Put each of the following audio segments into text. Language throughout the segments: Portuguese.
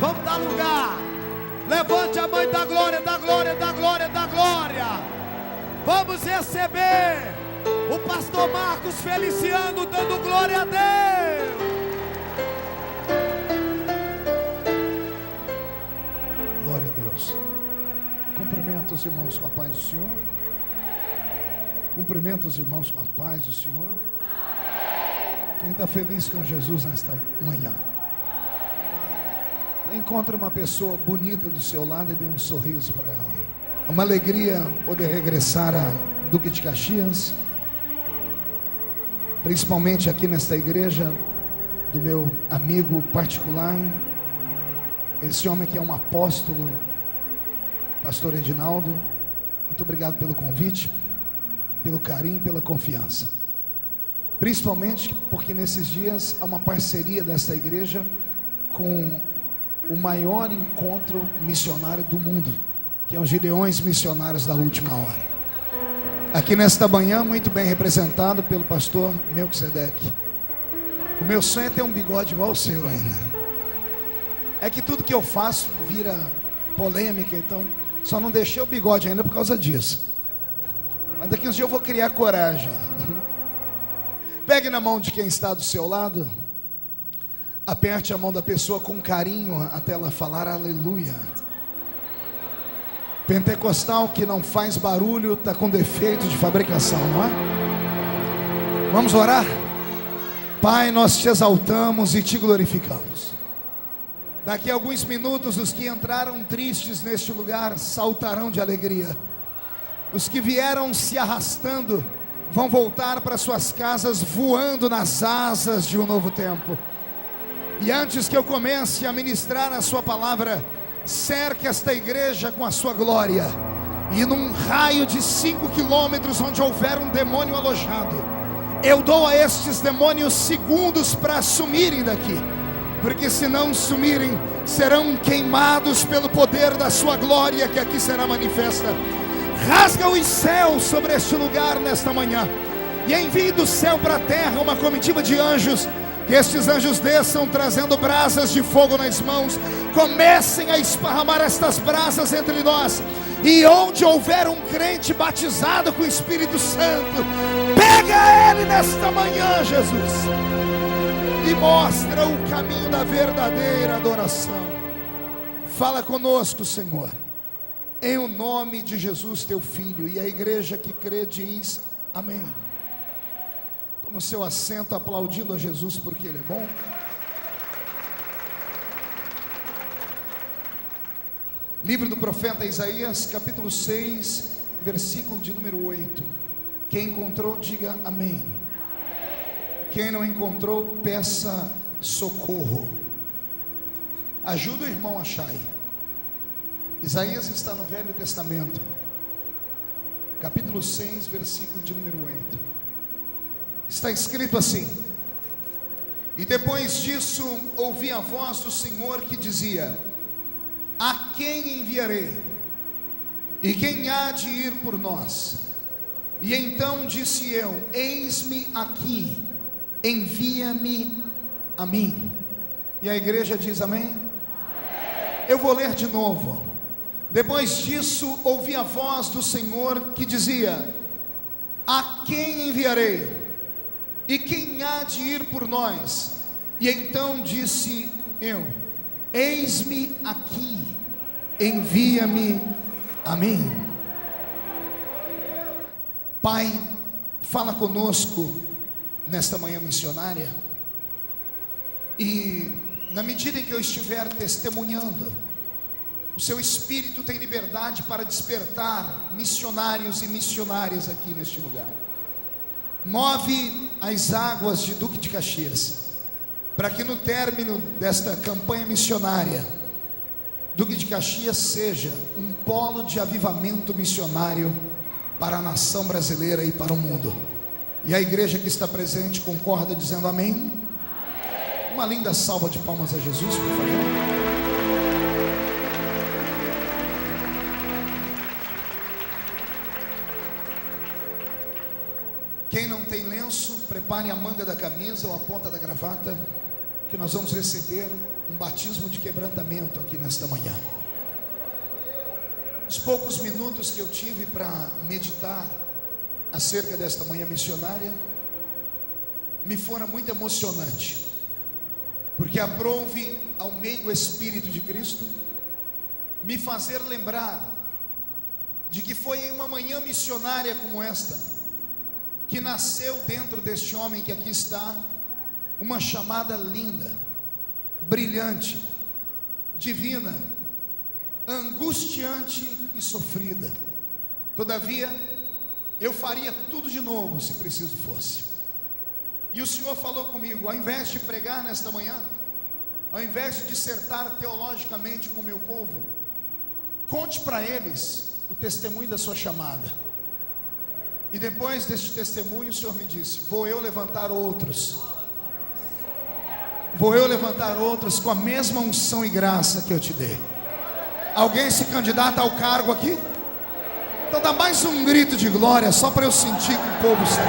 Vamos dar lugar. Levante a mão e dá glória, dá glória, dá glória, dá glória. Vamos receber o pastor Marcos Feliciano dando glória a Deus. Glória a Deus. Cumprimento os irmãos com a paz do Senhor. Cumprimento os irmãos com a paz do Senhor. Quem está feliz com Jesus nesta manhã, encontre uma pessoa bonita do seu lado e dê um sorriso para ela. É uma alegria poder regressar a Duque de Caxias, principalmente aqui nesta igreja do meu amigo particular, esse homem que é um apóstolo, pastor Edinaldo. Muito obrigado pelo convite, pelo carinho, pela confiança, principalmente porque nesses dias há uma parceria desta igreja com o maior encontro missionário do mundo, que é os Gideões Missionários da Última Hora. Aqui nesta manhã, muito bem representado pelo pastor Melquisedeque. O meu sonho é ter um bigode igual ao seu ainda. É que tudo que eu faço vira polêmica, então só não deixei o bigode ainda por causa disso. Mas daqui uns dias eu vou criar coragem. Pegue na mão de quem está do seu lado. Aperte a mão da pessoa com carinho até ela falar aleluia. Pentecostal que não faz barulho está com defeito de fabricação, não é? Vamos orar? Pai, nós te exaltamos e te glorificamos. Daqui a alguns minutos os que entraram tristes neste lugar saltarão de alegria. Os que vieram se arrastando vão voltar para suas casas voando nas asas de um novo tempo. E antes que eu comece a ministrar a sua palavra, cerque esta igreja com a sua glória. E num raio de 5 quilômetros onde houver um demônio alojado, eu dou a estes demônios segundos para sumirem daqui. Porque se não sumirem, serão queimados pelo poder da sua glória que aqui será manifesta. Rasga os céus sobre este lugar nesta manhã, e envie do céu para a terra uma comitiva de anjos. Que estes anjos desçam trazendo brasas de fogo nas mãos, comecem a esparramar estas brasas entre nós, e onde houver um crente batizado com o Espírito Santo, pega ele nesta manhã, Jesus, e mostra o caminho da verdadeira adoração. Fala conosco, Senhor, em o nome de Jesus teu Filho. E a igreja que crê diz amém. Toma o seu assento aplaudindo a Jesus porque Ele é bom. Livro do profeta Isaías, capítulo 6, versículo de número 8. Quem encontrou, diga amém. Quem não encontrou, peça socorro. Ajuda o irmão a achar aí. Isaías está no Velho Testamento, capítulo 6, versículo de número 8. Está escrito assim: e depois disso ouvi a voz do Senhor que dizia: a quem enviarei? E quem há de ir por nós? E então disse eu: eis-me aqui, envia-me a mim. E a igreja diz amém? Amém. Eu vou ler de novo. Depois disso ouvi a voz do Senhor que dizia: a quem enviarei? E quem há de ir por nós? E então disse eu: eis-me aqui, envia-me a mim. Pai, fala conosco nesta manhã missionária, e na medida em que eu estiver testemunhando, o seu Espírito tem liberdade para despertar missionários e missionárias aqui neste lugar. Move as águas de Duque de Caxias, para que no término desta campanha missionária, Duque de Caxias seja um polo de avivamento missionário para a nação brasileira e para o mundo. E a igreja que está presente concorda dizendo amém? Amém. Uma linda salva de palmas a Jesus, por favor. Quem não tem lenço, prepare a manga da camisa ou a ponta da gravata, que nós vamos receber um batismo de quebrantamento aqui nesta manhã. Os poucos minutos que eu tive para meditar acerca desta manhã missionária me foram muito emocionante, porque aprouve ao meigo Espírito de Cristo me fazer lembrar de que foi em uma manhã missionária como esta que nasceu dentro deste homem que aqui está uma chamada linda, brilhante, divina, angustiante e sofrida. Todavia, eu faria tudo de novo se preciso fosse. E o Senhor falou comigo: ao invés de pregar nesta manhã, ao invés de dissertar teologicamente com o meu povo, conte para eles o testemunho da sua chamada. E depois deste testemunho, o Senhor me disse: vou eu levantar outros. Vou eu levantar outros com a mesma unção e graça que eu te dei. Alguém se candidata ao cargo aqui? Então dá mais um grito de glória, só para eu sentir que o povo está.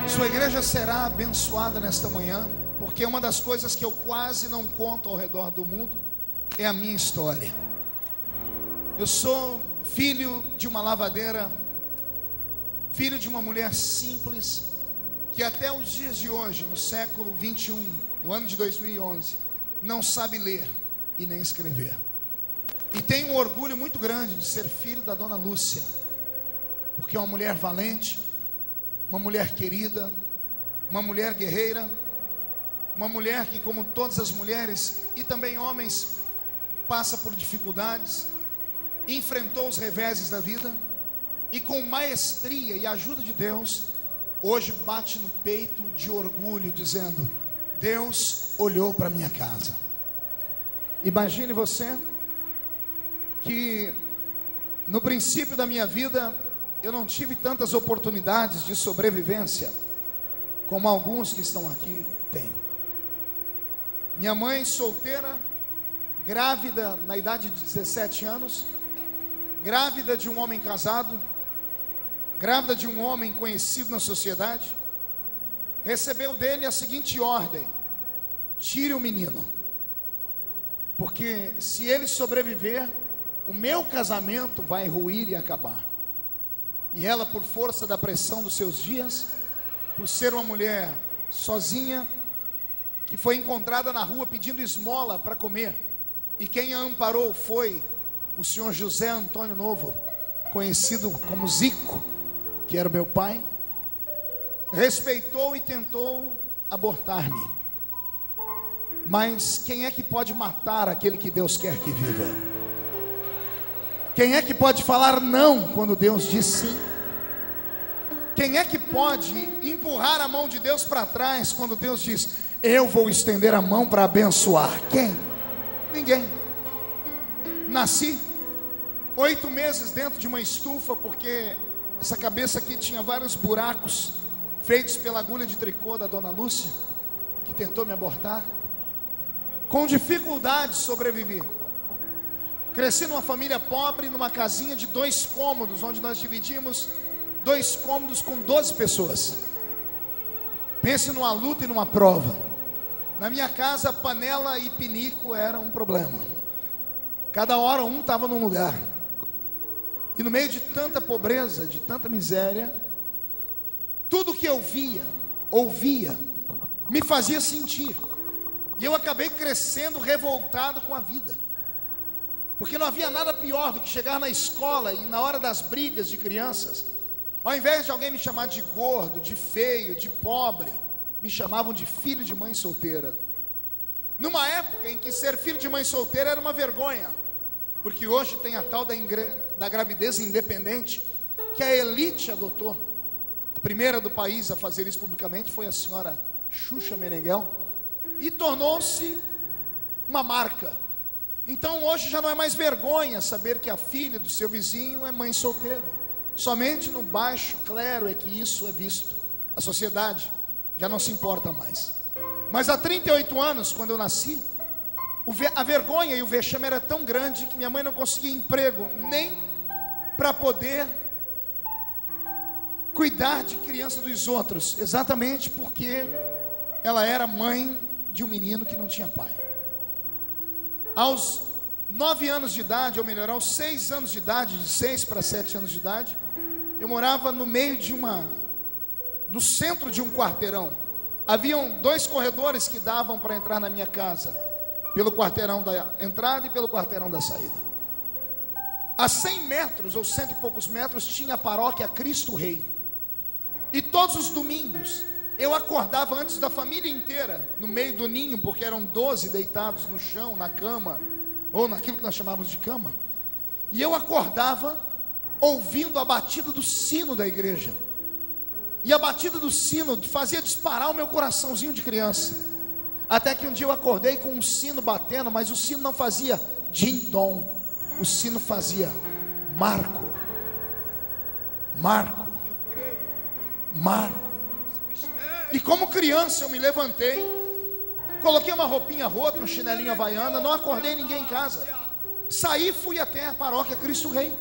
Sua igreja será abençoada nesta manhã, porque uma das coisas que eu quase não conto ao redor do mundo é a minha história. Eu sou filho de uma lavadeira, filho de uma mulher simples, que até os dias de hoje, no século 21, no ano de 2011, não sabe ler e nem escrever. E tenho um orgulho muito grande de ser filho da dona Lúcia, porque é uma mulher valente, uma mulher querida, uma mulher guerreira, uma mulher que, como todas as mulheres e também homens, passa por dificuldades, enfrentou os reveses da vida e com maestria e ajuda de Deus, hoje bate no peito de orgulho, dizendo: Deus olhou para minha casa. Imagine você que no princípio da minha vida eu não tive tantas oportunidades de sobrevivência como alguns que estão aqui têm. Minha mãe solteira, grávida na idade de 17 anos, grávida de um homem casado, grávida de um homem conhecido na sociedade, recebeu dele a seguinte ordem: tire o menino, porque se ele sobreviver, o meu casamento vai ruir e acabar. E ela, por força da pressão dos seus dias, por ser uma mulher sozinha, que foi encontrada na rua pedindo esmola para comer, e quem a amparou foi o senhor José Antônio Novo, conhecido como Zico, que era meu pai, respeitou e tentou abortar-me. Mas quem é que pode matar aquele que Deus quer que viva? Quem é que pode falar não quando Deus diz sim? Quem é que pode empurrar a mão de Deus para trás quando Deus diz: eu vou estender a mão para abençoar? Quem? Ninguém. Nasci 8 meses dentro de uma estufa, porque essa cabeça aqui tinha vários buracos feitos pela agulha de tricô da dona Lúcia, que tentou me abortar. Com dificuldade sobrevivi. Cresci numa família pobre, numa casinha de 2 cômodos, onde nós dividimos 2 cômodos com 12 pessoas. Pense numa luta e numa prova. Na minha casa, panela e pinico era um problema. Cada hora um estava num lugar. E no meio de tanta pobreza, de tanta miséria, tudo que eu via, ouvia, me fazia sentir. E eu acabei crescendo revoltado com a vida, porque não havia nada pior do que chegar na escola e na hora das brigas de crianças, ao invés de alguém me chamar de gordo, de feio, de pobre, me chamavam de filho de mãe solteira. Numa época em que ser filho de mãe solteira era uma vergonha, porque hoje tem a tal da gravidez independente, que a elite adotou. A primeira do país a fazer isso publicamente foi a senhora Xuxa Meneghel, e tornou-se uma marca. Então hoje já não é mais vergonha saber que a filha do seu vizinho é mãe solteira. Somente no baixo clero é que isso é visto. A sociedade já não se importa mais. Mas há 38 anos, quando eu nasci, a vergonha e o vexame era tão grande que minha mãe não conseguia emprego nem para poder cuidar de criança dos outros, exatamente porque ela era mãe de um menino que não tinha pai. Aos 9 anos de idade, ou melhor, aos 6 anos de idade, de 6 para 7 anos de idade, eu morava no meio do centro de um quarteirão. Haviam 2 corredores que davam para entrar na minha casa, pelo quarteirão da entrada e pelo quarteirão da saída. A 100 metros, ou 100 e poucos metros, tinha a paróquia Cristo Rei. E todos os domingos, eu acordava antes da família inteira, no meio do ninho, porque eram 12 deitados no chão, na cama, ou naquilo que nós chamávamos de cama. E eu acordava ouvindo a batida do sino da igreja. E a batida do sino fazia disparar o meu coraçãozinho de criança. Até que um dia eu acordei com um sino batendo, mas o sino não fazia din-dom. O sino fazia Marco, Marco, Marco. E como criança eu me levantei, coloquei uma roupinha rota, um chinelinho havaiana, não acordei ninguém em casa. Saí e fui até a paróquia Cristo Rei.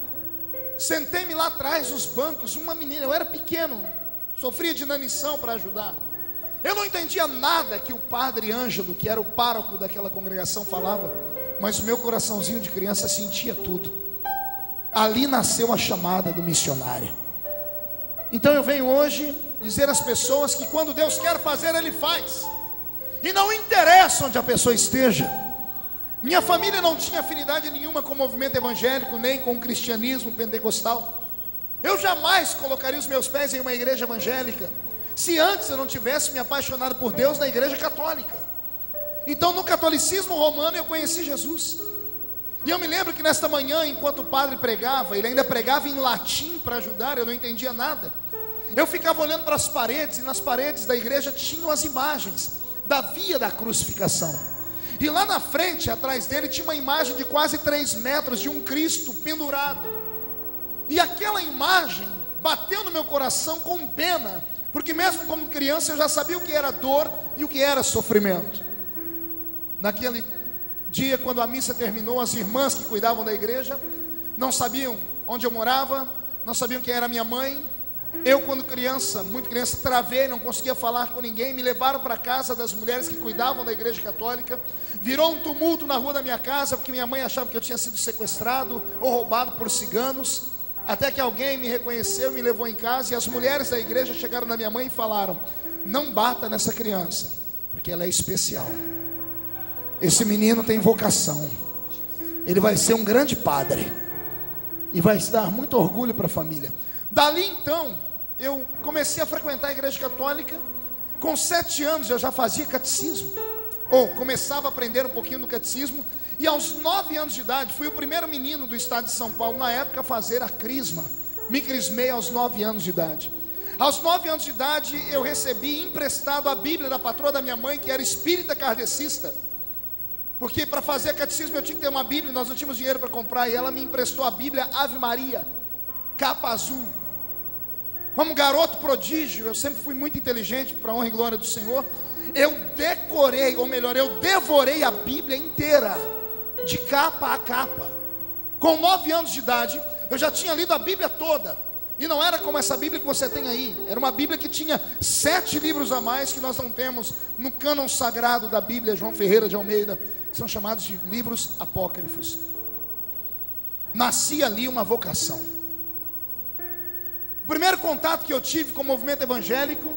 Sentei-me lá atrás nos bancos, uma menina, eu era pequeno, sofria de inanição para ajudar. Eu não entendia nada que o padre Ângelo, que era o pároco daquela congregação, falava, mas o meu coraçãozinho de criança sentia tudo. Ali nasceu a chamada do missionário. Então eu venho hoje dizer às pessoas que quando Deus quer fazer, Ele faz. E não interessa onde a pessoa esteja. Minha família não tinha afinidade nenhuma com o movimento evangélico, nem com o cristianismo pentecostal. Eu jamais colocaria os meus pés em uma igreja evangélica, se antes eu não tivesse me apaixonado por Deus na igreja católica. Então no catolicismo romano eu conheci Jesus. E eu me lembro que nesta manhã, enquanto o padre pregava, ele ainda pregava em latim para ajudar, eu não entendia nada. Eu ficava olhando para as paredes, e nas paredes da igreja tinham as imagens da via da crucificação. E lá na frente, atrás dele, tinha uma imagem de quase 3 metros de um Cristo pendurado. E aquela imagem bateu no meu coração com pena, porque mesmo como criança eu já sabia o que era dor e o que era sofrimento. Naquele dia, quando a missa terminou, as irmãs que cuidavam da igreja não sabiam onde eu morava, não sabiam quem era minha mãe. Eu, quando criança, muito criança, travei, não conseguia falar com ninguém. Me levaram para a casa das mulheres que cuidavam da igreja católica. Virou um tumulto na rua da minha casa, porque minha mãe achava que eu tinha sido sequestrado ou roubado por ciganos. Até que alguém me reconheceu e me levou em casa. E as mulheres da igreja chegaram na minha mãe e falaram: não bata nessa criança, porque ela é especial. Esse menino tem vocação. Ele vai ser um grande padre e vai dar muito orgulho para a família. Dali então, eu comecei a frequentar a igreja católica. Com 7 anos eu já fazia catecismo, ou começava a aprender um pouquinho do catecismo. E aos 9 anos de idade, fui o primeiro menino do estado de São Paulo, na época, a fazer a crisma. Me crismei aos 9 anos de idade. Aos 9 anos de idade, eu recebi emprestado a Bíblia da patroa da minha mãe, que era espírita kardecista. Porque para fazer catecismo eu tinha que ter uma Bíblia, nós não tínhamos dinheiro para comprar. E ela me emprestou a Bíblia Ave Maria, capa azul. Como garoto prodígio, eu sempre fui muito inteligente, para a honra e glória do Senhor. Eu decorei, ou melhor, eu devorei a Bíblia inteira, de capa a capa. Com 9 anos de idade, eu já tinha lido a Bíblia toda. E não era como essa Bíblia que você tem aí. Era uma Bíblia que tinha 7 livros a mais, que nós não temos no cânon sagrado da Bíblia, João Ferreira de Almeida, que são chamados de livros apócrifos. Nascia ali uma vocação. O primeiro contato que eu tive com o movimento evangélico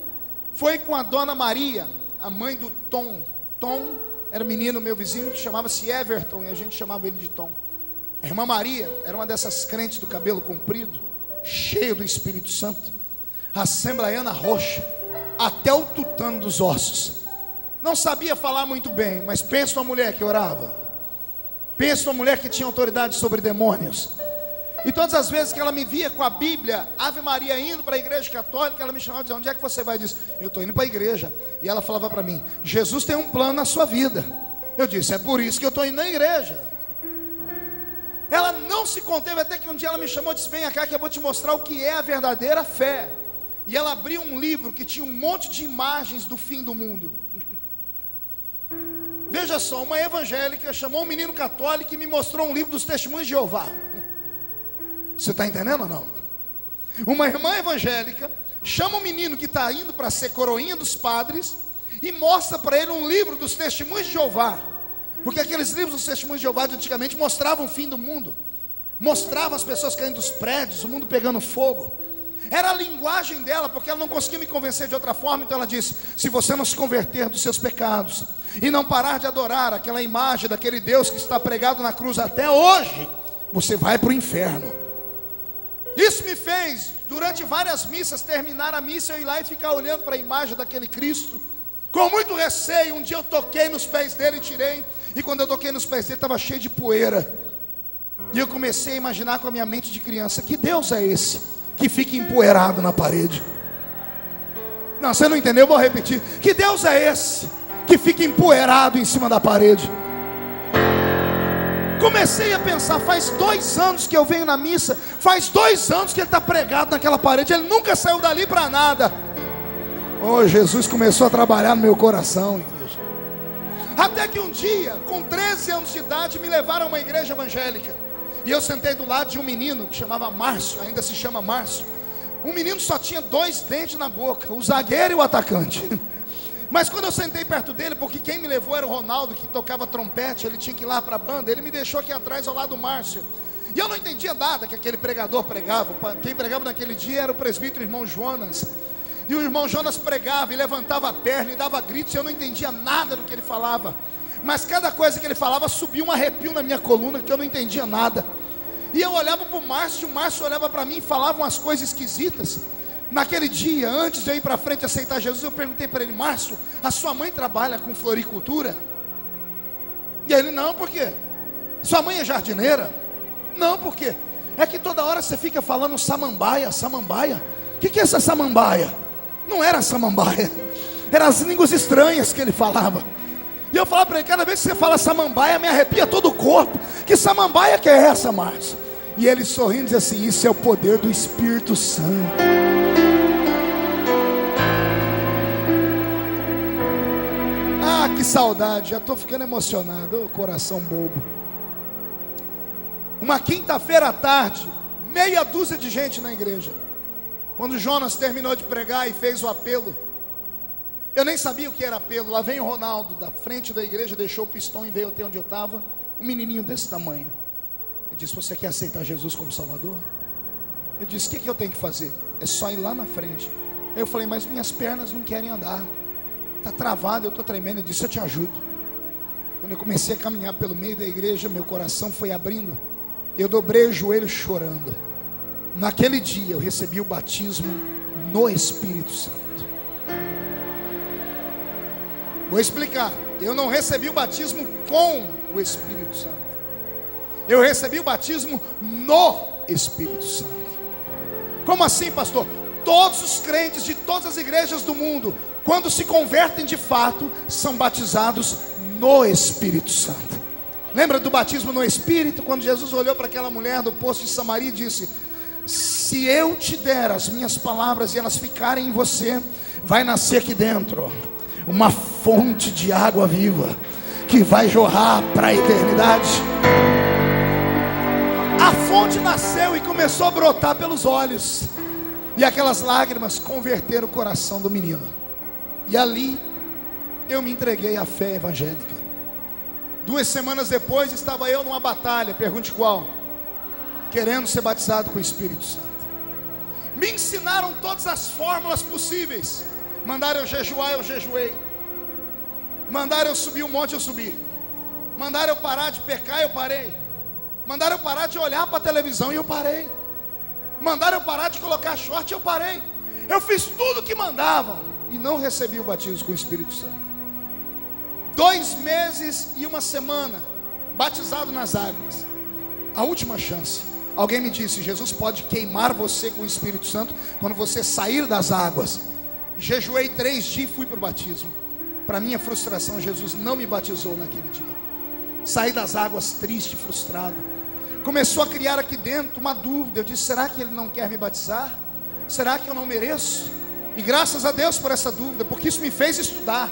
foi com a dona Maria, a mãe do Tom. Tom era um menino, meu vizinho, que chamava-se Everton, e a gente chamava ele de Tom. A irmã Maria era uma dessas crentes do cabelo comprido, cheio do Espírito Santo, assembleiana roxa, até o tutano dos ossos. Não sabia falar muito bem, mas pensa numa mulher que orava, pensa numa mulher que tinha autoridade sobre demônios. E todas as vezes que ela me via com a Bíblia Ave Maria indo para a igreja católica, ela me chamava e dizia: onde é que você vai? Eu disse: eu estou indo para a igreja. E ela falava para mim: Jesus tem um plano na sua vida. Eu disse: é por isso que eu estou indo na igreja. Ela não se conteve, até que um dia ela me chamou e disse: vem cá que eu vou te mostrar o que é a verdadeira fé. E ela abriu um livro que tinha um monte de imagens do fim do mundo. Veja só, uma evangélica chamou um menino católico e me mostrou um livro dos Testemunhos de Jeová. Você está entendendo ou não? Uma irmã evangélica chama um menino que está indo para ser coroinha dos padres e mostra para ele um livro dos testemunhos de Jeová, porque aqueles livros dos testemunhos de Jeová de antigamente mostravam o fim do mundo, mostravam as pessoas caindo dos prédios, o mundo pegando fogo. Era a linguagem dela, porque ela não conseguia me convencer de outra forma. Então ela disse: se você não se converter dos seus pecados e não parar de adorar aquela imagem daquele Deus que está pregado na cruz até hoje, você vai para o inferno. Isso me fez, durante várias missas, terminar a missa, eu ir lá e ficar olhando para a imagem daquele Cristo, com muito receio. Um dia eu toquei nos pés dele e tirei, e quando eu toquei nos pés dele estava cheio de poeira, e eu comecei a imaginar com a minha mente de criança: que Deus é esse que fica empoeirado na parede? Não, você não entendeu, eu vou repetir: que Deus é esse que fica empoeirado em cima da parede? Comecei a pensar, faz 2 anos que eu venho na missa, faz 2 anos que ele está pregado naquela parede, ele nunca saiu dali para nada. Oh, Jesus começou a trabalhar no meu coração, igreja. Até que um dia, com 13 anos de idade, me levaram a uma igreja evangélica, e eu sentei do lado de um menino que chamava Márcio, ainda se chama Márcio. Um menino só tinha 2 dentes na boca, o zagueiro e o atacante. Mas quando eu sentei perto dele, porque quem me levou era o Ronaldo, que tocava trompete, ele tinha que ir lá para a banda, ele me deixou aqui atrás ao lado do Márcio. E eu não entendia nada que aquele pregador pregava. Quem pregava naquele dia era o presbítero irmão Jonas. E o irmão Jonas pregava e levantava a perna e dava gritos, e eu não entendia nada do que ele falava. Mas cada coisa que ele falava subia um arrepio na minha coluna, que eu não entendia nada. E eu olhava para o Márcio olhava para mim e falava umas coisas esquisitas. Naquele dia, antes de eu ir para frente aceitar Jesus, eu perguntei para ele: Márcio, a sua mãe trabalha com floricultura? E ele: não, por quê? Sua mãe é jardineira? Não, por quê? É que toda hora você fica falando samambaia, samambaia. O que é essa samambaia? Não era samambaia, eram as línguas estranhas que ele falava. E eu falava para ele: cada vez que você fala samambaia, me arrepia todo o corpo. Que samambaia que é essa, Márcio? E ele sorrindo diz assim: isso é o poder do Espírito Santo. Ah, que saudade, já estou ficando emocionado, coração bobo. Uma quinta-feira à tarde, meia dúzia de gente na igreja. Quando Jonas terminou de pregar e fez o apelo, eu nem sabia o que era apelo. Lá vem o Ronaldo, da frente da igreja, deixou o pistão e veio até onde eu estava. Um menininho desse tamanho. Ele disse: você quer aceitar Jesus como Salvador? Eu disse: o que eu tenho que fazer? É só ir lá na frente. Aí eu falei: mas minhas pernas não querem andar, está travado, eu estou tremendo. Ele disse: eu te ajudo. Quando eu comecei a caminhar pelo meio da igreja, meu coração foi abrindo. Eu dobrei o joelho chorando. Naquele dia eu recebi o batismo no Espírito Santo. Vou explicar. Eu não recebi o batismo com o Espírito Santo. Eu recebi o batismo no Espírito Santo. Como assim, pastor? Todos os crentes de todas as igrejas do mundo, quando se convertem de fato, são batizados no Espírito Santo. Lembra do batismo no Espírito? Quando Jesus olhou para aquela mulher do poço de Samaria e disse: se eu te der as minhas palavras e elas ficarem em você, vai nascer aqui dentro uma fonte de água viva, que vai jorrar para a eternidade. A fonte nasceu e começou a brotar pelos olhos, e aquelas lágrimas converteram o coração do menino. E ali eu me entreguei à fé evangélica. 2 semanas depois estava eu numa batalha, pergunte qual, querendo ser batizado com o Espírito Santo. Me ensinaram todas as fórmulas possíveis. Mandaram eu jejuar, eu jejuei. Mandaram eu subir um monte, eu subi. Mandaram eu parar de pecar, eu parei. Mandaram eu parar de olhar para a televisão e eu parei. Mandaram eu parar de colocar short e eu parei. Eu fiz tudo o que mandavam e não recebi o batismo com o Espírito Santo. 2 meses e 1 semana batizado nas águas. A última chance. Alguém me disse: Jesus pode queimar você com o Espírito Santo quando você sair das águas. Jejuei 3 dias e fui para o batismo. Para minha frustração, Jesus não me batizou naquele dia. Saí das águas triste, frustrado. Começou a criar aqui dentro uma dúvida. Eu disse: será que Ele não quer me batizar? Será que eu não mereço? E graças a Deus por essa dúvida, porque isso me fez estudar.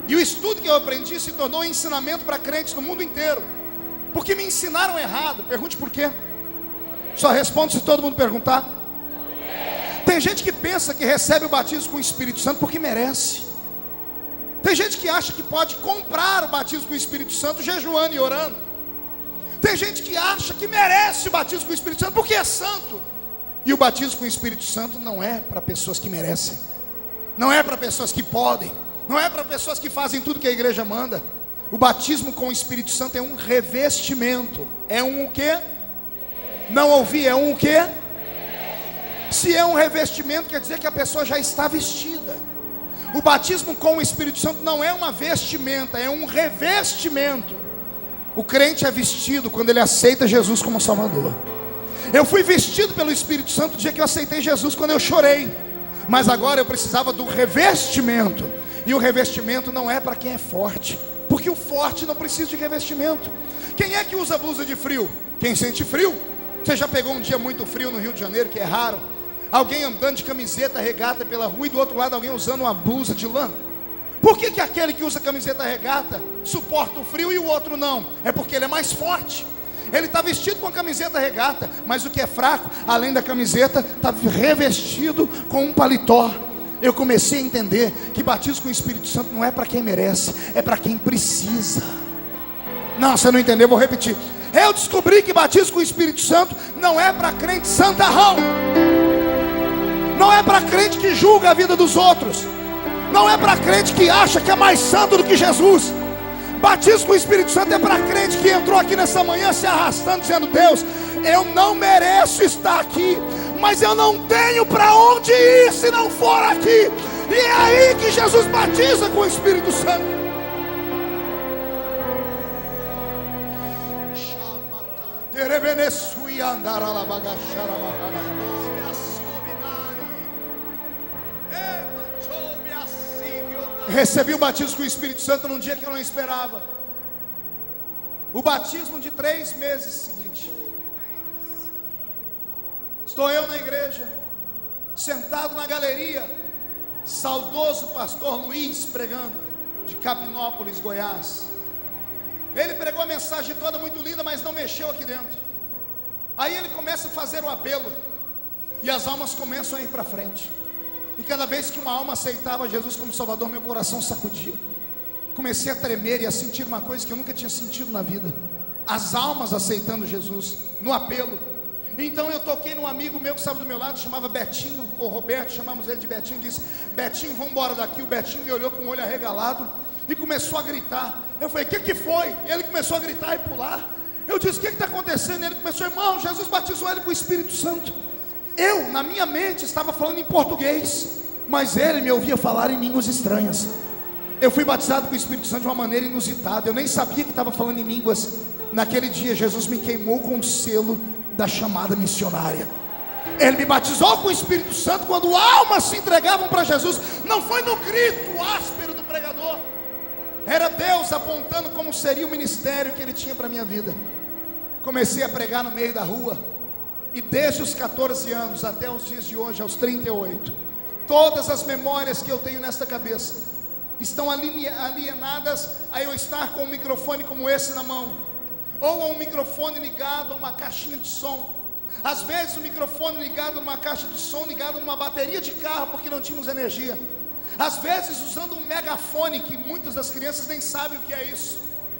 E o estudo que eu aprendi se tornou um ensinamento para crentes no mundo inteiro. Porque me ensinaram errado. Pergunte por quê. Só responde se todo mundo perguntar. Tem gente que pensa que recebe o batismo com o Espírito Santo porque merece. Tem gente que acha que pode comprar o batismo com o Espírito Santo jejuando e orando. Tem gente que acha que merece o batismo com o Espírito Santo porque é santo. E o batismo com o Espírito Santo não é para pessoas que merecem, não é para pessoas que podem, não é para pessoas que fazem tudo que a igreja manda. O batismo com o Espírito Santo é um revestimento. É um o quê? Não ouvi, é um o quê? Se é um revestimento, quer dizer que a pessoa já está vestida. O batismo com o Espírito Santo não é uma vestimenta, é um revestimento. O crente é vestido quando ele aceita Jesus como Salvador. Eu fui vestido pelo Espírito Santo no dia que eu aceitei Jesus, quando eu chorei. Mas agora eu precisava do revestimento. E o revestimento não é para quem é forte, porque o forte não precisa de revestimento. Quem é que usa blusa de frio? Quem sente frio. Você já pegou um dia muito frio no Rio de Janeiro, que é raro? Alguém andando de camiseta regata pela rua e do outro lado alguém usando uma blusa de lã. Por que aquele que usa camiseta regata suporta o frio e o outro não? É porque ele é mais forte. Ele está vestido com a camiseta regata, mas o que é fraco, além da camiseta, está revestido com um paletó. Eu comecei a entender que batismo com o Espírito Santo não é para quem merece, é para quem precisa. Não, você não entendeu, vou repetir. Eu descobri que batismo com o Espírito Santo não é para crente santarrão, não é para crente que julga a vida dos outros, não é para crente que acha que é mais santo do que Jesus. Batismo com o Espírito Santo é para crente que entrou aqui nessa manhã se arrastando, dizendo: Deus, eu não mereço estar aqui, mas eu não tenho para onde ir se não for aqui. E é aí que Jesus batiza com o Espírito Santo. Recebi o batismo com o Espírito Santo num dia que eu não esperava. O batismo de 3 meses seguinte. Estou eu na igreja, sentado na galeria, saudoso pastor Luiz pregando, de Capinópolis, Goiás. Ele pregou a mensagem toda muito linda, mas não mexeu aqui dentro. Aí ele começa a fazer o apelo, e as almas começam a ir para frente. E cada vez que uma alma aceitava Jesus como Salvador, meu coração sacudia. Comecei a tremer e a sentir uma coisa que eu nunca tinha sentido na vida: as almas aceitando Jesus, no apelo. Então eu toquei num amigo meu que estava do meu lado, chamava Betinho, ou Roberto, chamamos ele de Betinho. Disse: Betinho, vamos embora daqui. O Betinho me olhou com o olho arregalado e começou a gritar. Eu falei: o que foi? E ele começou a gritar e pular. Eu disse: o que está acontecendo? E ele começou: irmão, Jesus batizou ele com o Espírito Santo. Eu, na minha mente, estava falando em português, mas ele me ouvia falar em línguas estranhas. Eu fui batizado com o Espírito Santo de uma maneira inusitada. Eu nem sabia que estava falando em línguas. Naquele dia Jesus me queimou com o selo da chamada missionária. Ele me batizou com o Espírito Santo quando almas se entregavam para Jesus. Não foi no grito áspero do pregador, era Deus apontando como seria o ministério que Ele tinha para a minha vida. Comecei a pregar no meio da rua, e desde os 14 anos até os dias de hoje, aos 38, todas as memórias que eu tenho nesta cabeça estão alienadas a eu estar com um microfone como esse na mão, ou a um microfone ligado a uma caixinha de som. Às vezes o microfone ligado numa caixa de som, ligado numa bateria de carro, porque não tínhamos energia. Às vezes usando um megafone, que muitas das crianças nem sabem o que é isso.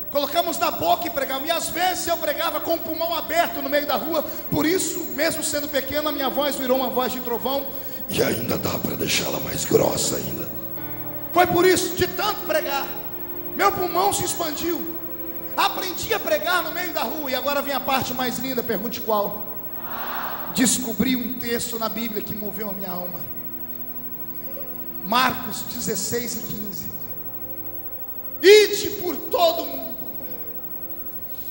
Colocamos na boca e pregamos. E às vezes eu pregava com o pulmão aberto no meio da rua. Por isso, mesmo sendo pequeno, a minha voz virou uma voz de trovão. E ainda dá para deixá-la mais grossa ainda. Foi por isso, de tanto pregar, meu pulmão se expandiu. Aprendi a pregar no meio da rua. E agora vem a parte mais linda, pergunte qual. Descobri um texto na Bíblia que moveu a minha alma. Marcos 16 e 15. Ide por todo o mundo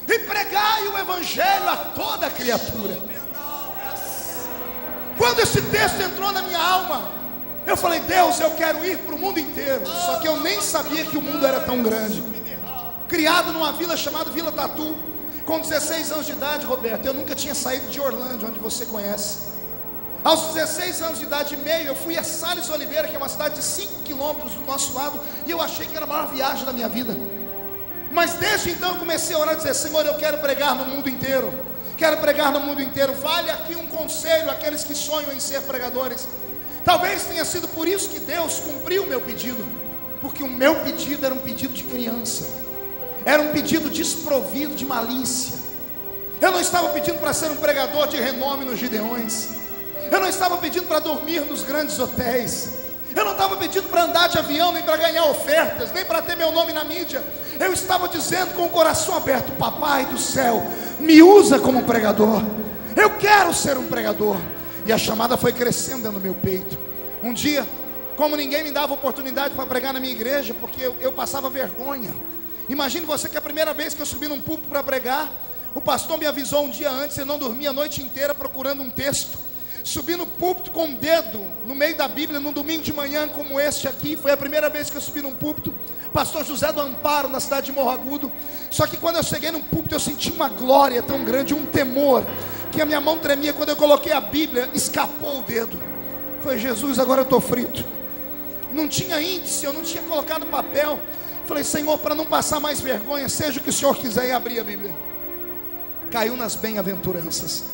e pregai o evangelho a toda criatura. Quando esse texto entrou na minha alma, eu falei: Deus, eu quero ir para o mundo inteiro. Só que eu nem sabia que o mundo era tão grande. Criado numa vila chamada Vila Tatu, com 16 anos de idade, Roberto, eu nunca tinha saído de Orlândia, onde você conhece. Aos 16 anos de idade e meio, eu fui a Sales Oliveira, que é uma cidade de 5 quilômetros do nosso lado, e eu achei que era a maior viagem da minha vida. Mas desde então eu comecei a orar e dizer: Senhor, eu quero pregar no mundo inteiro. Quero pregar no mundo inteiro. Vale aqui um conselho àqueles que sonham em ser pregadores. Talvez tenha sido por isso que Deus cumpriu o meu pedido. porque o meu pedido era um pedido de criança, era um pedido desprovido de malícia. Eu não estava pedindo para ser um pregador de renome nos Gideões, eu não estava pedindo para dormir nos grandes hotéis, eu não estava pedindo para andar de avião, nem para ganhar ofertas, nem para ter meu nome na mídia. Eu estava dizendo com o coração aberto: Papai do céu, me usa como pregador, eu quero ser um pregador. E a chamada foi crescendo dentro do meu peito. Um dia, como ninguém me dava oportunidade para pregar na minha igreja, porque eu passava vergonha. Imagine você que a primeira vez que eu subi num púlpito para pregar, o pastor me avisou um dia antes, eu não dormia a noite inteira procurando um texto. Subi no púlpito com o dedo no meio da Bíblia, num domingo de manhã como este aqui. Foi a primeira vez que eu subi num púlpito. Pastor José do Amparo, na cidade de Morro Agudo. Só que quando eu cheguei no púlpito, eu senti uma glória tão grande, um temor, que a minha mão tremia. Quando eu coloquei a Bíblia, escapou o dedo. Foi: Jesus, agora eu estou frito. Não tinha índice, eu não tinha colocado papel. Falei: Senhor, para não passar mais vergonha, seja o que o Senhor quiser. E abri a Bíblia. Caiu nas bem-aventuranças.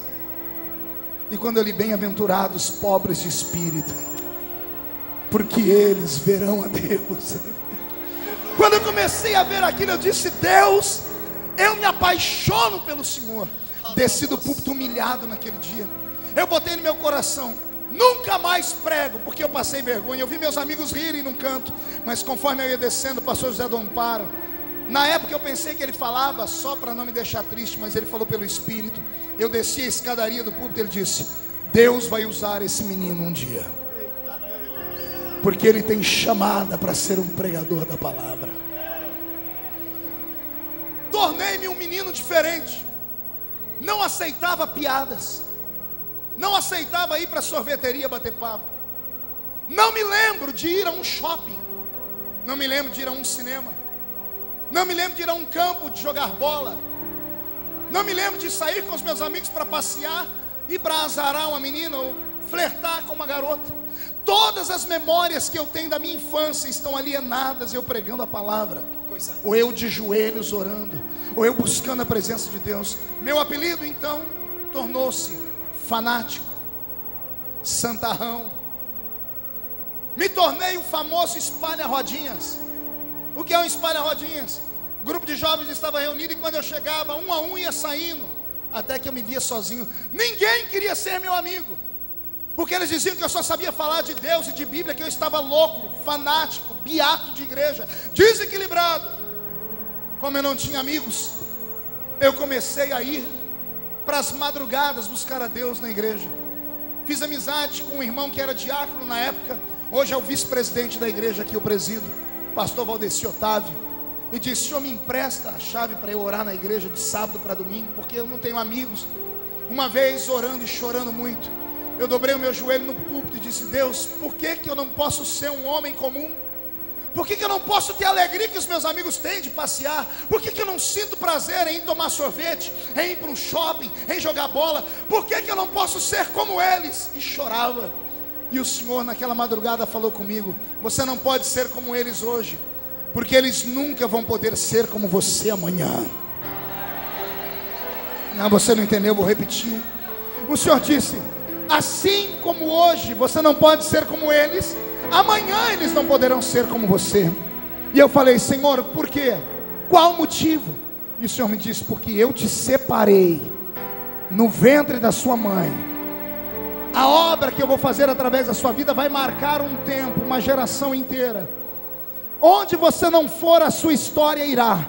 E quando eu li: bem-aventurados pobres de espírito, porque eles verão a Deus. Quando eu comecei a ver aquilo, eu disse: Deus, eu me apaixono pelo Senhor. Desci do púlpito humilhado naquele dia. Eu botei no meu coração: nunca mais prego, porque eu passei vergonha. Eu vi meus amigos rirem num canto, mas conforme eu ia descendo, o pastor José do Amparo, na época eu pensei que ele falava só para não me deixar triste, mas ele falou pelo Espírito. Eu desci a escadaria do púlpito, ele disse: Deus vai usar esse menino um dia, porque ele tem chamada para ser um pregador da palavra. Tornei-me um menino diferente. Não aceitava piadas, não aceitava ir para a sorveteria bater papo. Não me lembro de ir a um shopping, não me lembro de ir a um cinema, não me lembro de ir a um campo de jogar bola, não me lembro de sair com os meus amigos para passear e para azarar uma menina ou flertar com uma garota. Todas as memórias que eu tenho da minha infância estão alienadas, eu pregando a palavra, ou eu de joelhos orando, ou eu buscando a presença de Deus. Meu apelido então tornou-se fanático, santarrão. Me tornei o famoso espalha-rodinhas. O que é um espalha-rodinhas? O grupo de jovens estava reunido e quando eu chegava, um a um ia saindo, até que eu me via sozinho. Ninguém queria ser meu amigo, porque eles diziam que eu só sabia falar de Deus e de Bíblia, que eu estava louco, fanático, beato de igreja, desequilibrado. Como eu não tinha amigos, eu comecei a ir para as madrugadas buscar a Deus na igreja. Fiz amizade com um irmão que era diácono na época, hoje é o vice-presidente da igreja que eu presido, pastor Valdeci Otávio. E disse: Senhor, me empresta a chave para eu orar na igreja de sábado para domingo, porque eu não tenho amigos. Uma vez, orando e chorando muito, eu dobrei o meu joelho no púlpito e disse: Deus, por que eu não posso ser um homem comum? Por que eu não posso ter a alegria que os meus amigos têm de passear? Por que eu não sinto prazer em tomar sorvete, em ir para um shopping, em jogar bola? Por que eu não posso ser como eles? E chorava. E o Senhor naquela madrugada falou comigo: você não pode ser como eles hoje, porque eles nunca vão poder ser como você amanhã. Não, você não entendeu, vou repetir. O Senhor disse: assim como hoje você não pode ser como eles, amanhã eles não poderão ser como você. E eu falei: Senhor, por quê? Qual o motivo? E o Senhor me disse: porque eu te separei no ventre da sua mãe. A obra que eu vou fazer através da sua vida vai marcar um tempo, uma geração inteira. Onde você não for, a sua história irá.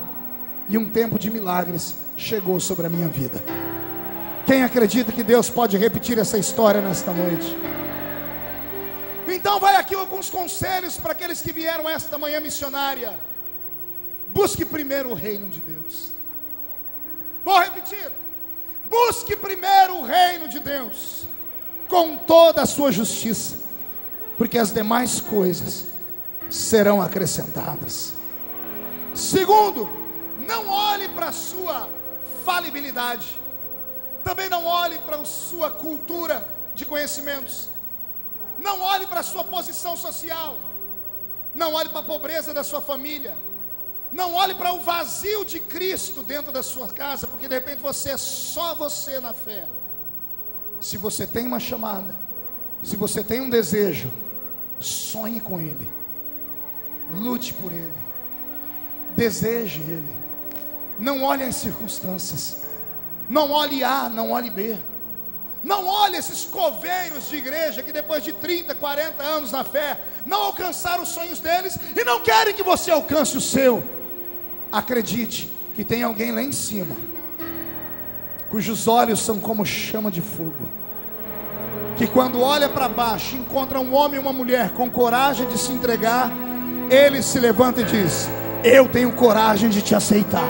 E um tempo de milagres chegou sobre a minha vida. Quem acredita que Deus pode repetir essa história nesta noite? Então vai aqui alguns conselhos para aqueles que vieram esta manhã missionária. Busque primeiro o reino de Deus. Vou repetir: busque primeiro o reino de Deus, com toda a sua justiça, porque as demais coisas serão acrescentadas. Segundo, não olhe para a sua falibilidade. Também não olhe para a sua cultura de conhecimentos. Não olhe para a sua posição social. Não olhe para a pobreza da sua família. Não olhe para o vazio de Cristo dentro da sua casa, porque de repente você é só você na fé. Se você tem uma chamada, se você tem um desejo, sonhe com Ele. Lute por ele, deseje ele. Não olhe as circunstâncias, não olhe A, não olhe B. Não olhe esses coveiros de igreja que depois de 30, 40 anos na fé não alcançaram os sonhos deles e não querem que você alcance o seu. Acredite que tem alguém lá em cima, cujos olhos são como chama de fogo, que quando olha para baixo, encontra um homem e uma mulher com coragem de se entregar, ele se levanta e diz: eu tenho coragem de te aceitar.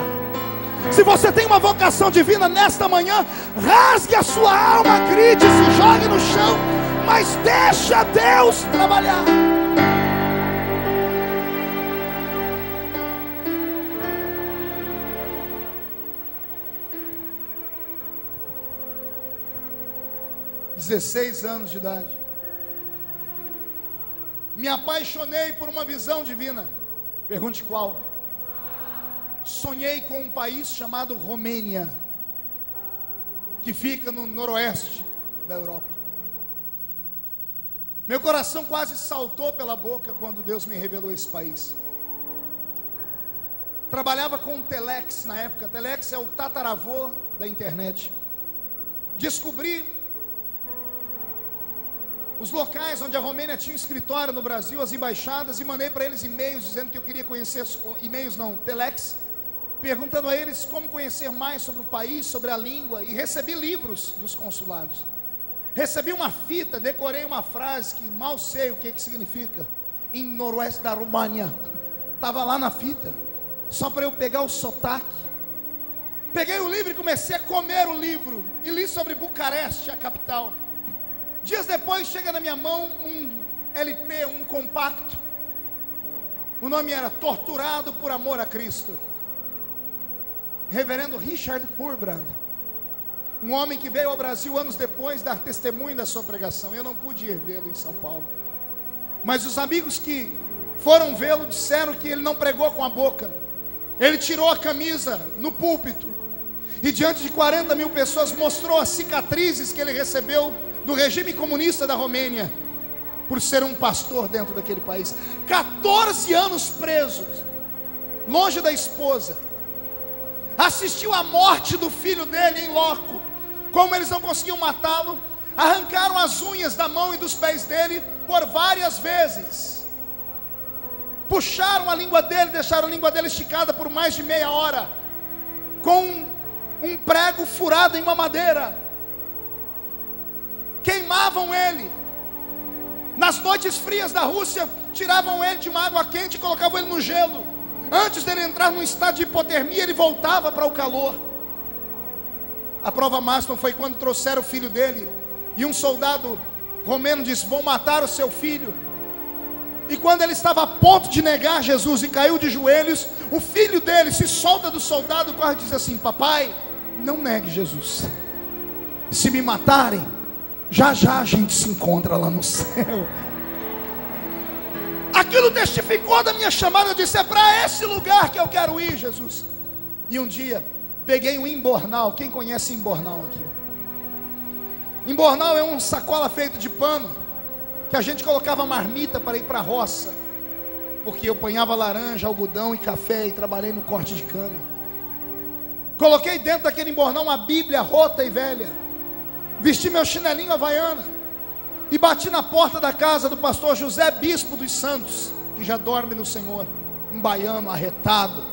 Se você tem uma vocação divina nesta manhã, rasgue a sua alma, grite, se jogue no chão, mas deixa Deus trabalhar. (16 anos de idade) me apaixonei por uma visão divina. Pergunte qual? Sonhei com um país chamado Romênia, que fica no noroeste da Europa. Meu coração quase saltou pela boca quando Deus me revelou esse país. Trabalhava com o Telex na época. Telex é o tataravô da internet. Descobri os locais onde a Romênia tinha escritório no Brasil, as embaixadas, e mandei para eles e-mails dizendo que eu queria conhecer, e-mails não, Telex, perguntando a eles como conhecer mais sobre o país, sobre a língua, e recebi livros dos consulados. Recebi uma fita, decorei uma frase que mal sei o que significa, em noroeste da România. Estava lá na fita, só para eu pegar o sotaque. Peguei o livro e comecei a comer o livro, e li sobre Bucareste, a capital. Dias depois chega na minha mão um LP, um compacto. O nome era Torturado por Amor a Cristo. Reverendo Richard Wurmbrand, um homem que veio ao Brasil anos depois dar testemunho da sua pregação. Eu não pude ir vê-lo em São Paulo, mas os amigos que foram vê-lo disseram que ele não pregou com a boca. Ele tirou a camisa no púlpito e diante de 40 mil pessoas mostrou as cicatrizes que ele recebeu do regime comunista da Romênia, por ser um pastor dentro daquele país. 14 anos presos, longe da esposa. Assistiu à morte do filho dele em loco. Como eles não conseguiam matá-lo, arrancaram as unhas da mão e dos pés dele por várias vezes. Puxaram a língua dele, deixaram a língua dele esticada por mais de meia hora, com um prego furado em uma madeira. Queimavam ele. Nas noites frias da Rússia, tiravam ele de uma água quente e colocavam ele no gelo. Antes dele entrar num estado de hipotermia, ele voltava para o calor. A prova máxima foi quando trouxeram o filho dele, e um soldado romeno disse: vão matar o seu filho. E quando ele estava a ponto de negar Jesus e caiu de joelhos, o filho dele se solta do soldado, corre e diz assim: papai, não negue Jesus. Se me matarem, já já a gente se encontra lá no céu. Aquilo testificou da minha chamada. Eu disse: é para esse lugar que eu quero ir, Jesus. E um dia peguei um imbornal. Quem conhece imbornal aqui? Imbornal é uma sacola feita de pano que a gente colocava marmita para ir para a roça, porque eu apanhava laranja, algodão e café, e trabalhei no corte de cana. Coloquei dentro daquele imbornal uma Bíblia rota e velha, vesti meu chinelinho havaiana e bati na porta da casa do pastor José Bispo dos Santos, que já dorme no Senhor. Um baiano arretado,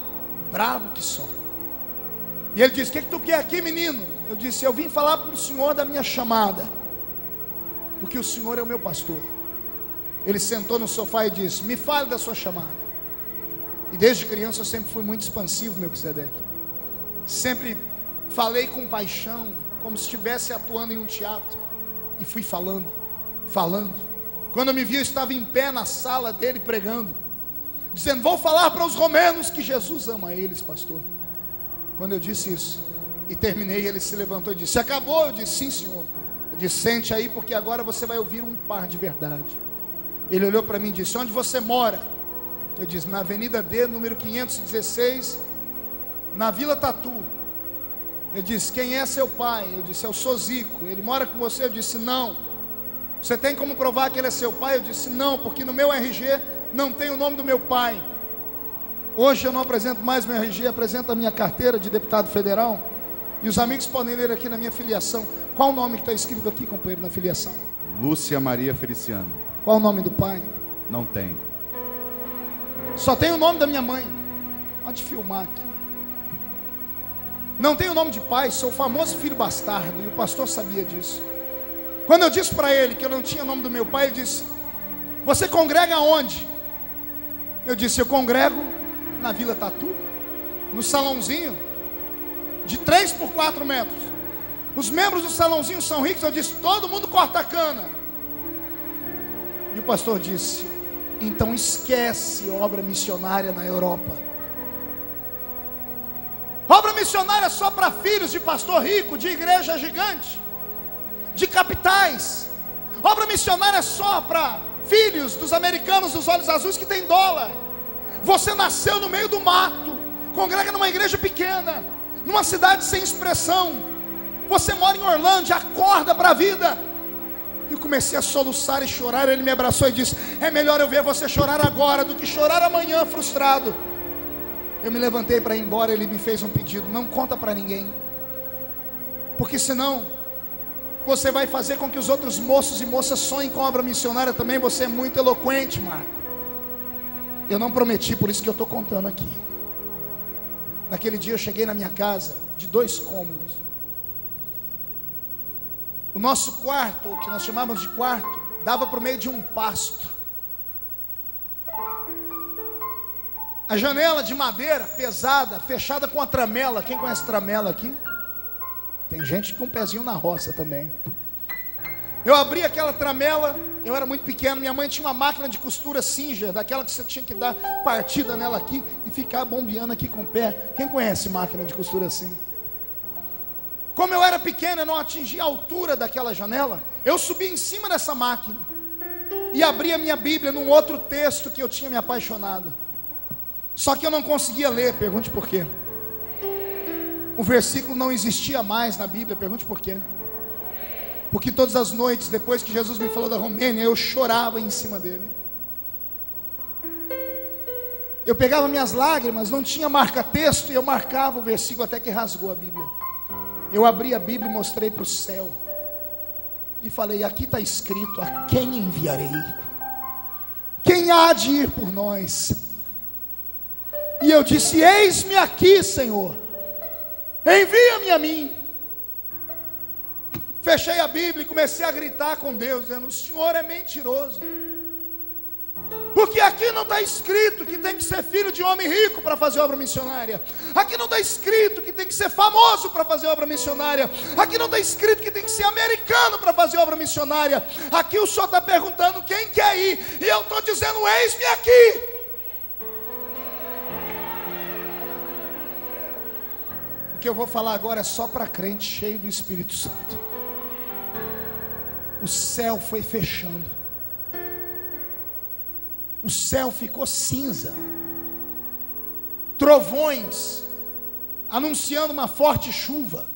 bravo que só. E ele disse: o que tu quer aqui, menino? Eu disse: eu vim falar para o senhor da minha chamada, porque o senhor é o meu pastor. Ele sentou no sofá e disse: me fale da sua chamada. E desde criança eu sempre fui muito expansivo, Melquisedeque. Sempre falei com paixão, como se estivesse atuando em um teatro. E fui falando. Quando eu me vi, eu estava em pé na sala dele pregando, dizendo: vou falar para os romenos que Jesus ama eles, pastor. Quando eu disse isso e terminei, ele se levantou e disse: acabou? Eu disse: sim, senhor. Eu disse: sente aí, porque agora você vai ouvir um par de verdade. Ele olhou para mim e disse: onde você mora? Eu disse: na Avenida D, número 516, na Vila Tatu. Ele disse: quem é seu pai? Eu disse: eu sou Zico. Ele mora com você? Eu disse: não. Você tem como provar que ele é seu pai? Eu disse: não, porque no meu RG não tem o nome do meu pai. Hoje eu não apresento mais meu RG, apresento a minha carteira de deputado federal. E os amigos podem ler aqui na minha filiação. Qual o nome que está escrito aqui, companheiro, na filiação? Lúcia Maria Feliciano. Qual o nome do pai? Não tem. Só tem o nome da minha mãe. Pode filmar aqui. Não tem o nome de pai, sou o famoso filho bastardo. E o pastor sabia disso. Quando eu disse para ele que eu não tinha o nome do meu pai, ele disse: você congrega onde? Eu disse: eu congrego na Vila Tatu, no salãozinho de 3 por 4 metros. Os membros do salãozinho são ricos. Eu disse: todo mundo corta cana. E o pastor disse: então esquece obra missionária na Europa. Obra missionária só para filhos de pastor rico, de igreja gigante, de capitais. Obra missionária só para filhos dos americanos dos olhos azuis que tem dólar. Você nasceu no meio do mato, congrega numa igreja pequena, numa cidade sem expressão. Você mora em Orlândia, acorda para a vida. E eu comecei a soluçar e chorar. Ele me abraçou e disse: é melhor eu ver você chorar agora do que chorar amanhã frustrado. Eu me levantei para ir embora. Ele me fez um pedido: não conta para ninguém, porque senão você vai fazer com que os outros moços e moças sonhem com a obra missionária também. Você é muito eloquente, Marco. Eu não prometi, por isso que eu estou contando aqui. Naquele dia eu cheguei na minha casa de 2 cômodos. O nosso quarto, o que nós chamávamos de quarto, dava para o meio de um pasto. A janela de madeira pesada, fechada com a tramela. Quem conhece tramela aqui? Tem gente com um pezinho na roça também. Eu abri aquela tramela. Eu era muito pequeno. Minha mãe tinha uma máquina de costura Singer, daquela que você tinha que dar partida nela aqui e ficar bombeando aqui com o pé. Quem conhece máquina de costura assim? Como eu era pequeno, eu não atingia a altura daquela janela. Eu subi em cima dessa máquina e abri a minha Bíblia num outro texto que eu tinha me apaixonado. Só que eu não conseguia ler. Pergunte por quê. O versículo não existia mais na Bíblia. Pergunte por quê. Porque todas as noites, depois que Jesus me falou da Romênia, eu chorava em cima dele. Eu pegava minhas lágrimas, não tinha marca-texto, e eu marcava o versículo até que rasgou a Bíblia. Eu abri a Bíblia e mostrei para o céu. E falei: aqui está escrito: a quem enviarei? Quem há de ir por nós? E eu disse: eis-me aqui, Senhor, envia-me a mim. Fechei a Bíblia e comecei a gritar com Deus, dizendo: o Senhor é mentiroso. Porque aqui não está escrito que tem que ser filho de homem rico para fazer obra missionária. Aqui não está escrito que tem que ser famoso para fazer obra missionária. Aqui não está escrito que tem que ser americano para fazer obra missionária. Aqui o Senhor está perguntando quem quer ir, e eu estou dizendo: eis-me aqui. O que eu vou falar agora é só para crente cheio do Espírito Santo. O céu foi fechando. O céu ficou cinza. Trovões anunciando uma forte chuva.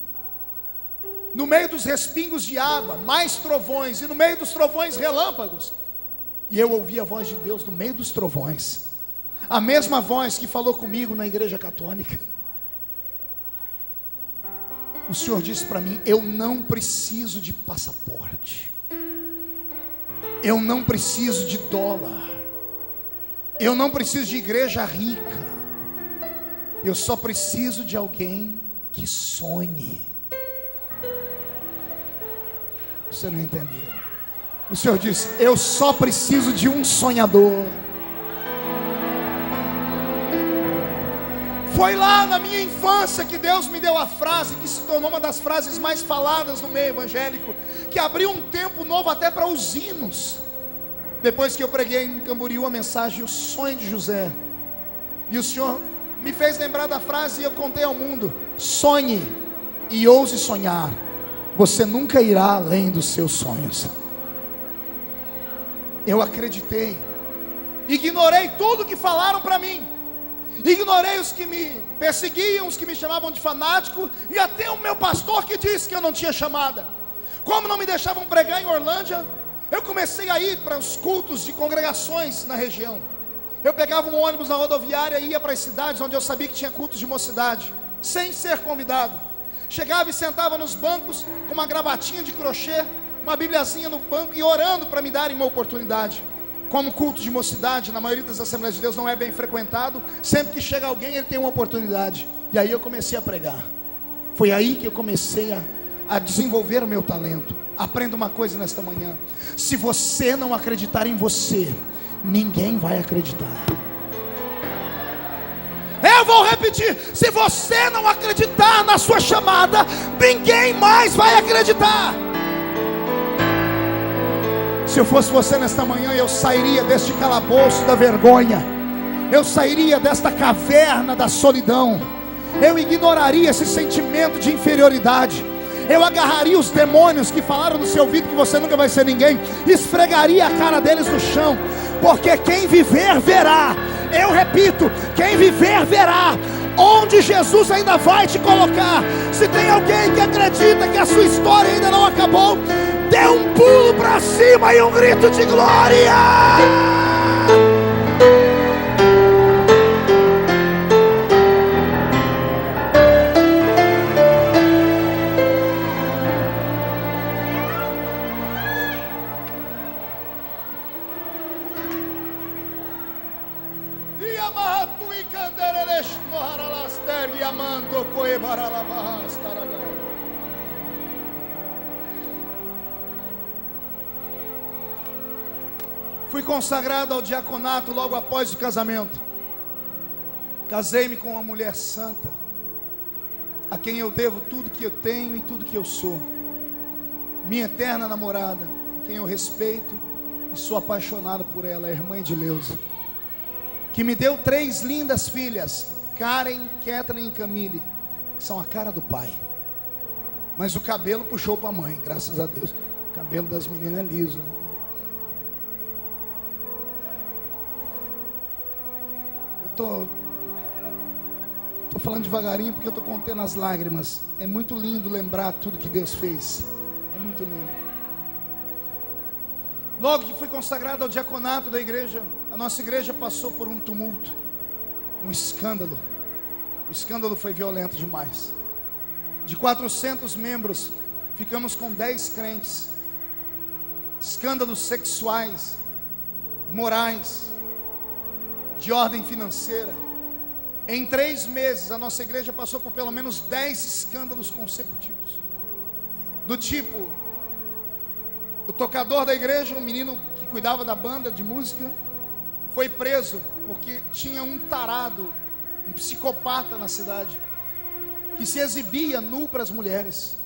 No meio dos respingos de água, mais trovões, e no meio dos trovões, relâmpagos. E eu ouvi a voz de Deus no meio dos trovões. A mesma voz que falou comigo na igreja católica. O Senhor disse para mim: eu não preciso de passaporte. Eu não preciso de dólar. Eu não preciso de igreja rica. Eu só preciso de alguém que sonhe. Você não entendeu? O Senhor disse: eu só preciso de um sonhador. Foi lá na minha infância que Deus me deu a frase que se tornou uma das frases mais faladas no meio evangélico, que abriu um tempo novo até para os hinos. Depois que eu preguei em Camboriú a mensagem, o sonho de José, e o Senhor me fez lembrar da frase, e eu contei ao mundo: sonhe e ouse sonhar, você nunca irá além dos seus sonhos. Eu acreditei, ignorei tudo que falaram para mim, ignorei os que me perseguiam, os que me chamavam de fanático, e até o meu pastor que disse que eu não tinha chamada. Como não me deixavam pregar em Orlândia, eu comecei a ir para os cultos de congregações na região. Eu pegava um ônibus na rodoviária e ia para as cidades onde eu sabia que tinha cultos de mocidade, sem ser convidado. Chegava e sentava nos bancos com uma gravatinha de crochê, uma bibliazinha no banco e orando para me darem uma oportunidade. Como culto de mocidade, na maioria das Assembleias de Deus não é bem frequentado, sempre que chega alguém ele tem uma oportunidade. E aí eu comecei a pregar. Foi aí que eu comecei a desenvolver o meu talento. Aprenda uma coisa nesta manhã: se você não acreditar em você, ninguém vai acreditar. Eu vou repetir: se você não acreditar na sua chamada, ninguém mais vai acreditar. Se eu fosse você nesta manhã, eu sairia deste calabouço da vergonha, eu sairia desta caverna da solidão, eu ignoraria esse sentimento de inferioridade, eu agarraria os demônios que falaram no seu ouvido que você nunca vai ser ninguém, esfregaria a cara deles no chão, porque quem viver verá. Eu repito, quem viver verá onde Jesus ainda vai te colocar. Se tem alguém que acredita que a sua história ainda não acabou, dê um pulo para cima e um grito de glória. Fui consagrado ao diaconato logo após o casamento. Casei-me com uma mulher santa, a quem eu devo tudo que eu tenho e tudo que eu sou. Minha eterna namorada, a quem eu respeito e sou apaixonado por ela, a irmã Edileuza, que me deu 3 lindas filhas, Karen, Kathleen e Camille, que são a cara do pai. Mas o cabelo puxou para a mãe, graças a Deus. O cabelo das meninas é liso. Eu tô falando devagarinho porque eu tô contendo as lágrimas. É muito lindo lembrar tudo que Deus fez. É muito lindo. Logo que fui consagrado ao diaconato da igreja, a nossa igreja passou por um tumulto, um escândalo. O escândalo foi violento demais. De 400 membros, ficamos com 10 crentes. Escândalos sexuais, morais, de ordem financeira. Em 3 meses, a nossa igreja passou por pelo menos 10 escândalos consecutivos. Do tipo, o tocador da igreja, um menino que cuidava da banda de música, foi preso porque tinha um tarado, um psicopata na cidade, que se exibia nu para as mulheres.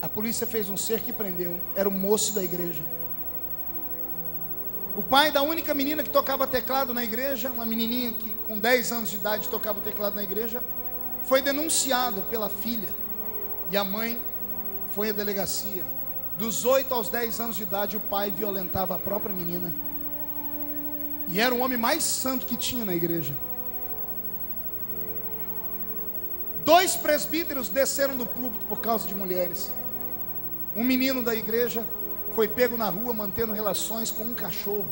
A polícia fez um cerco e prendeu. Era o moço da igreja. O pai da única menina que tocava teclado na igreja, uma menininha que com 10 anos de idade tocava o teclado na igreja, foi denunciado pela filha. E a mãe foi à delegacia. Dos 8 aos 10 anos de idade, o pai violentava a própria menina. E era o homem mais santo que tinha na igreja. 2 presbíteros desceram do púlpito por causa de mulheres. Um menino da igreja foi pego na rua mantendo relações com um cachorro.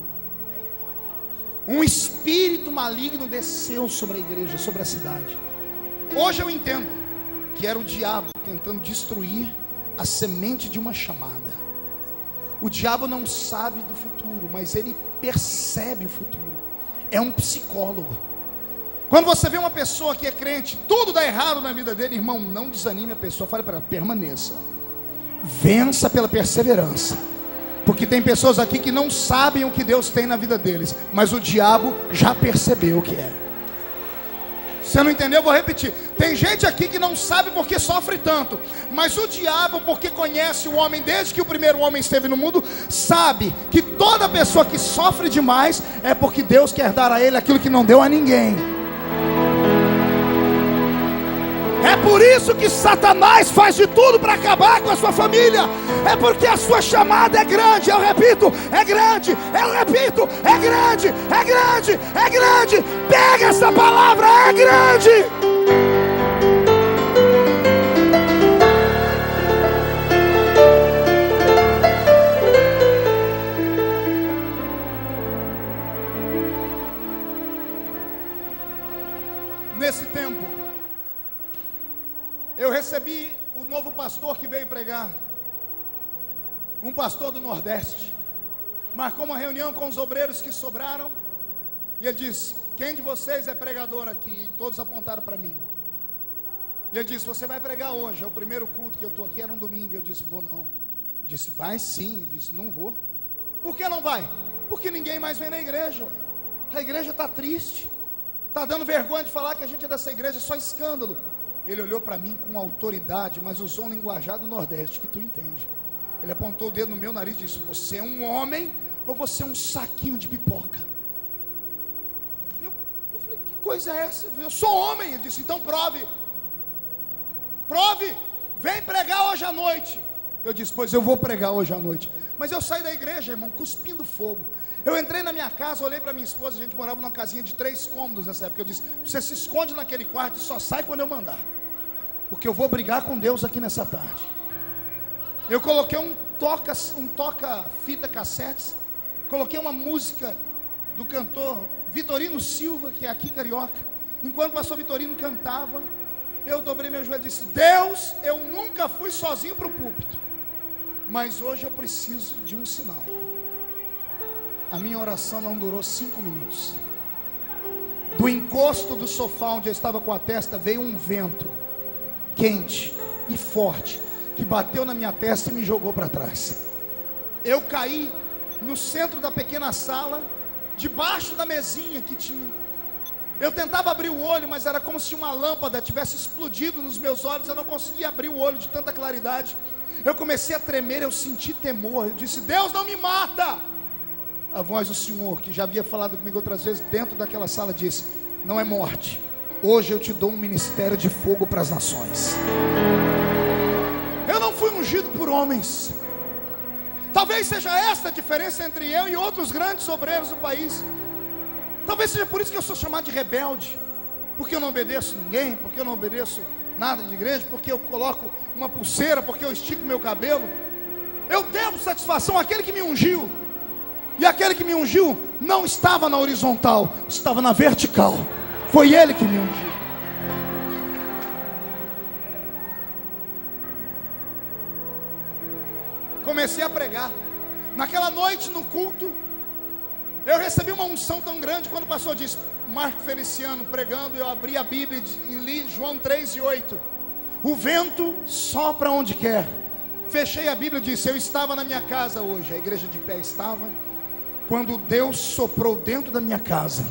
Um espírito maligno desceu sobre a igreja, sobre a cidade. Hoje eu entendo que era o diabo tentando destruir a semente de uma chamada. O diabo não sabe do futuro, mas ele percebe o futuro. É um psicólogo. Quando você vê uma pessoa que é crente, tudo dá errado na vida dele, irmão, não desanime a pessoa, fale para ela, permaneça. Vença pela perseverança. Porque tem pessoas aqui que não sabem o que Deus tem na vida deles, mas o diabo já percebeu o que é. Você não entendeu? Eu vou repetir. Tem gente aqui que não sabe porque sofre tanto, mas o diabo, porque conhece o homem desde que o primeiro homem esteve no mundo, sabe que toda pessoa que sofre demais é porque Deus quer dar a ele aquilo que não deu a ninguém. É por isso que Satanás faz de tudo para acabar com a sua família. É porque a sua chamada é grande. Eu repito, é grande. Eu repito, é grande. É grande, é grande. Pega essa palavra, é grande. eu recebi o novo pastor que veio pregar, um pastor do Nordeste, marcou uma reunião com os obreiros que sobraram, e ele disse: quem de vocês é pregador aqui? E todos apontaram para mim. E ele disse: você vai pregar hoje, é o primeiro culto que eu estou aqui, era um domingo. Eu disse: vou não. Eu disse: vai sim. Eu disse: não vou. Por que não vai? Porque ninguém mais vem na igreja. A igreja está triste, está dando vergonha de falar que a gente é dessa igreja, só escândalo. Ele olhou para mim com autoridade, mas usou um linguajar do Nordeste que tu entende. Ele apontou o dedo no meu nariz e disse: você é um homem ou você é um saquinho de pipoca? Eu falei: que coisa é essa? Eu sou homem. Ele disse: então prove, vem pregar hoje à noite. Eu disse: pois eu vou pregar hoje à noite. Mas eu saí da igreja, irmão, cuspindo fogo. Eu entrei na minha casa, olhei para minha esposa, a gente morava numa casinha de 3 cômodos nessa época. Eu disse: você se esconde naquele quarto e só sai quando eu mandar, porque eu vou brigar com Deus aqui nessa tarde. Eu coloquei um toca-fita cassetes, coloquei uma música do cantor Vitorino Silva, que é aqui carioca. Enquanto o pastor Vitorino cantava, eu dobrei meu joelho e disse: Deus, eu nunca fui sozinho para o púlpito, mas hoje eu preciso de um sinal. A minha oração não durou 5 minutos. Do encosto do sofá onde eu estava com a testa, veio um vento quente e forte, que bateu na minha testa e me jogou para trás. Eu caí no centro da pequena sala, debaixo da mesinha que tinha. Eu tentava abrir o olho, mas era como se uma lâmpada tivesse explodido nos meus olhos. Eu não conseguia abrir o olho de tanta claridade. Eu comecei a tremer, eu senti temor. Eu disse: Deus, não me mata. A voz do Senhor, que já havia falado comigo outras vezes dentro daquela sala, disse: não é morte, hoje eu te dou um ministério de fogo para as nações. Eu não fui ungido por homens. Talvez seja esta a diferença entre eu e outros grandes obreiros do país. Talvez seja por isso que eu sou chamado de rebelde, porque eu não obedeço ninguém, porque eu não obedeço nada de igreja, porque eu coloco uma pulseira, porque eu estico meu cabelo. Eu devo satisfação àquele que me ungiu. E aquele que me ungiu não estava na horizontal, estava na vertical. Foi ele que me ungiu. Comecei a pregar. Naquela noite no culto, eu recebi uma unção tão grande. Quando o pastor disse: Marco Feliciano pregando, eu abri a Bíblia e li João 3:8. O vento sopra onde quer. Fechei a Bíblia e disse: eu estava na minha casa hoje. A igreja de pé estava. Quando Deus soprou dentro da minha casa,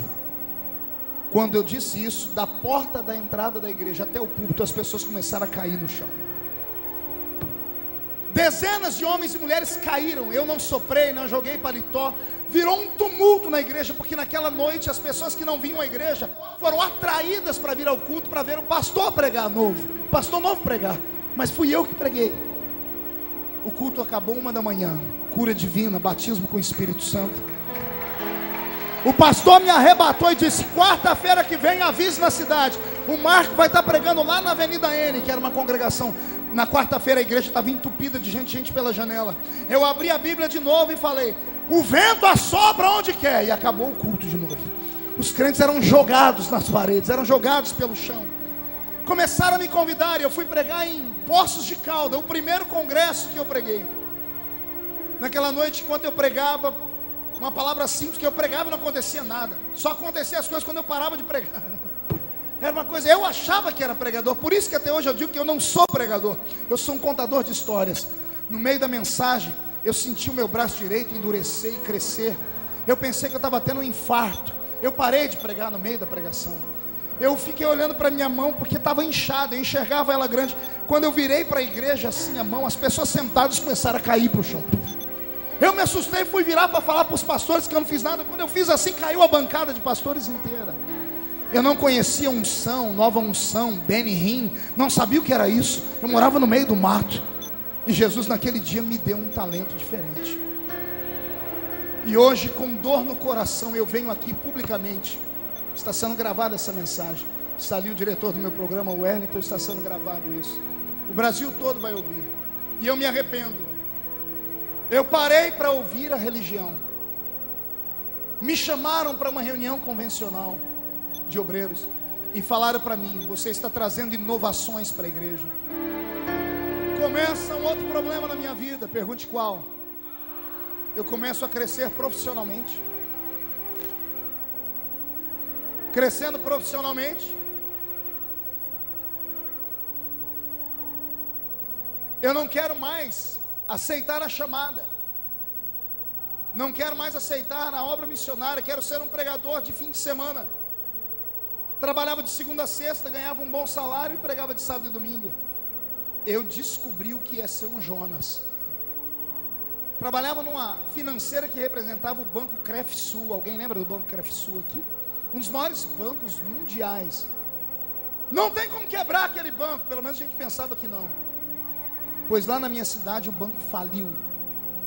quando eu disse isso, da porta da entrada da igreja até o púlpito, as pessoas começaram a cair no chão. Dezenas de homens e mulheres caíram. Eu não soprei, não joguei paletó. Virou um tumulto na igreja, porque naquela noite as pessoas que não vinham à igreja foram atraídas para vir ao culto, para ver o pastor pregar novo, o pastor novo pregar. Mas fui eu que preguei. O culto acabou 1 da manhã. Cura divina, batismo com o Espírito Santo. O pastor me arrebatou e disse: quarta-feira que vem avise na cidade, o Marco vai estar pregando lá na Avenida N, que era uma congregação. Na quarta-feira a igreja estava entupida de gente pela janela. Eu abri a Bíblia de novo e falei: o vento assopra onde quer. E acabou o culto de novo. Os crentes eram jogados nas paredes, eram jogados pelo chão. Começaram a me convidar e eu fui pregar em Poços de Caldas, o primeiro congresso que eu preguei. Naquela noite, enquanto eu pregava, uma palavra simples que eu pregava, não acontecia nada. Só acontecia as coisas quando eu parava de pregar. Era uma coisa, eu achava que era pregador. Por isso que até hoje eu digo que eu não sou pregador, eu sou um contador de histórias. No meio da mensagem, eu senti o meu braço direito endurecer e crescer. Eu pensei que eu estava tendo um infarto. Eu parei de pregar no meio da pregação. Eu fiquei olhando para minha mão, porque estava inchada, eu enxergava ela grande. Quando eu virei para a igreja assim a mão, as pessoas sentadas começaram a cair para o chão. Eu me assustei e fui virar para falar para os pastores que eu não fiz nada. Quando eu fiz assim, caiu a bancada de pastores inteira. Eu não conhecia unção, nova unção, Benihim, não sabia o que era isso. Eu morava no meio do mato. E Jesus naquele dia me deu um talento diferente. E hoje, com dor no coração, eu venho aqui publicamente. Está sendo gravada essa mensagem. Está ali o diretor do meu programa, o Wellington, está sendo gravado isso. O Brasil todo vai ouvir. E eu me arrependo. Eu parei para ouvir a religião. Me chamaram para uma reunião convencional de obreiros. e falaram para mim: você está trazendo inovações para a igreja. Começa um outro problema na minha vida. Pergunte qual? Eu começo a crescer profissionalmente. Crescendo profissionalmente, eu não quero mais aceitar a chamada, não quero mais aceitar a obra missionária. Quero ser um pregador de fim de semana. Trabalhava de segunda a sexta, ganhava um bom salário e pregava de sábado e domingo. Eu descobri o que é ser um Jonas. Trabalhava numa financeira que representava o Banco Crefsul. Alguém lembra do Banco Crefsul aqui? Um dos maiores bancos mundiais. Não tem como quebrar aquele banco, pelo menos a gente pensava que não. Pois lá na minha cidade o banco faliu,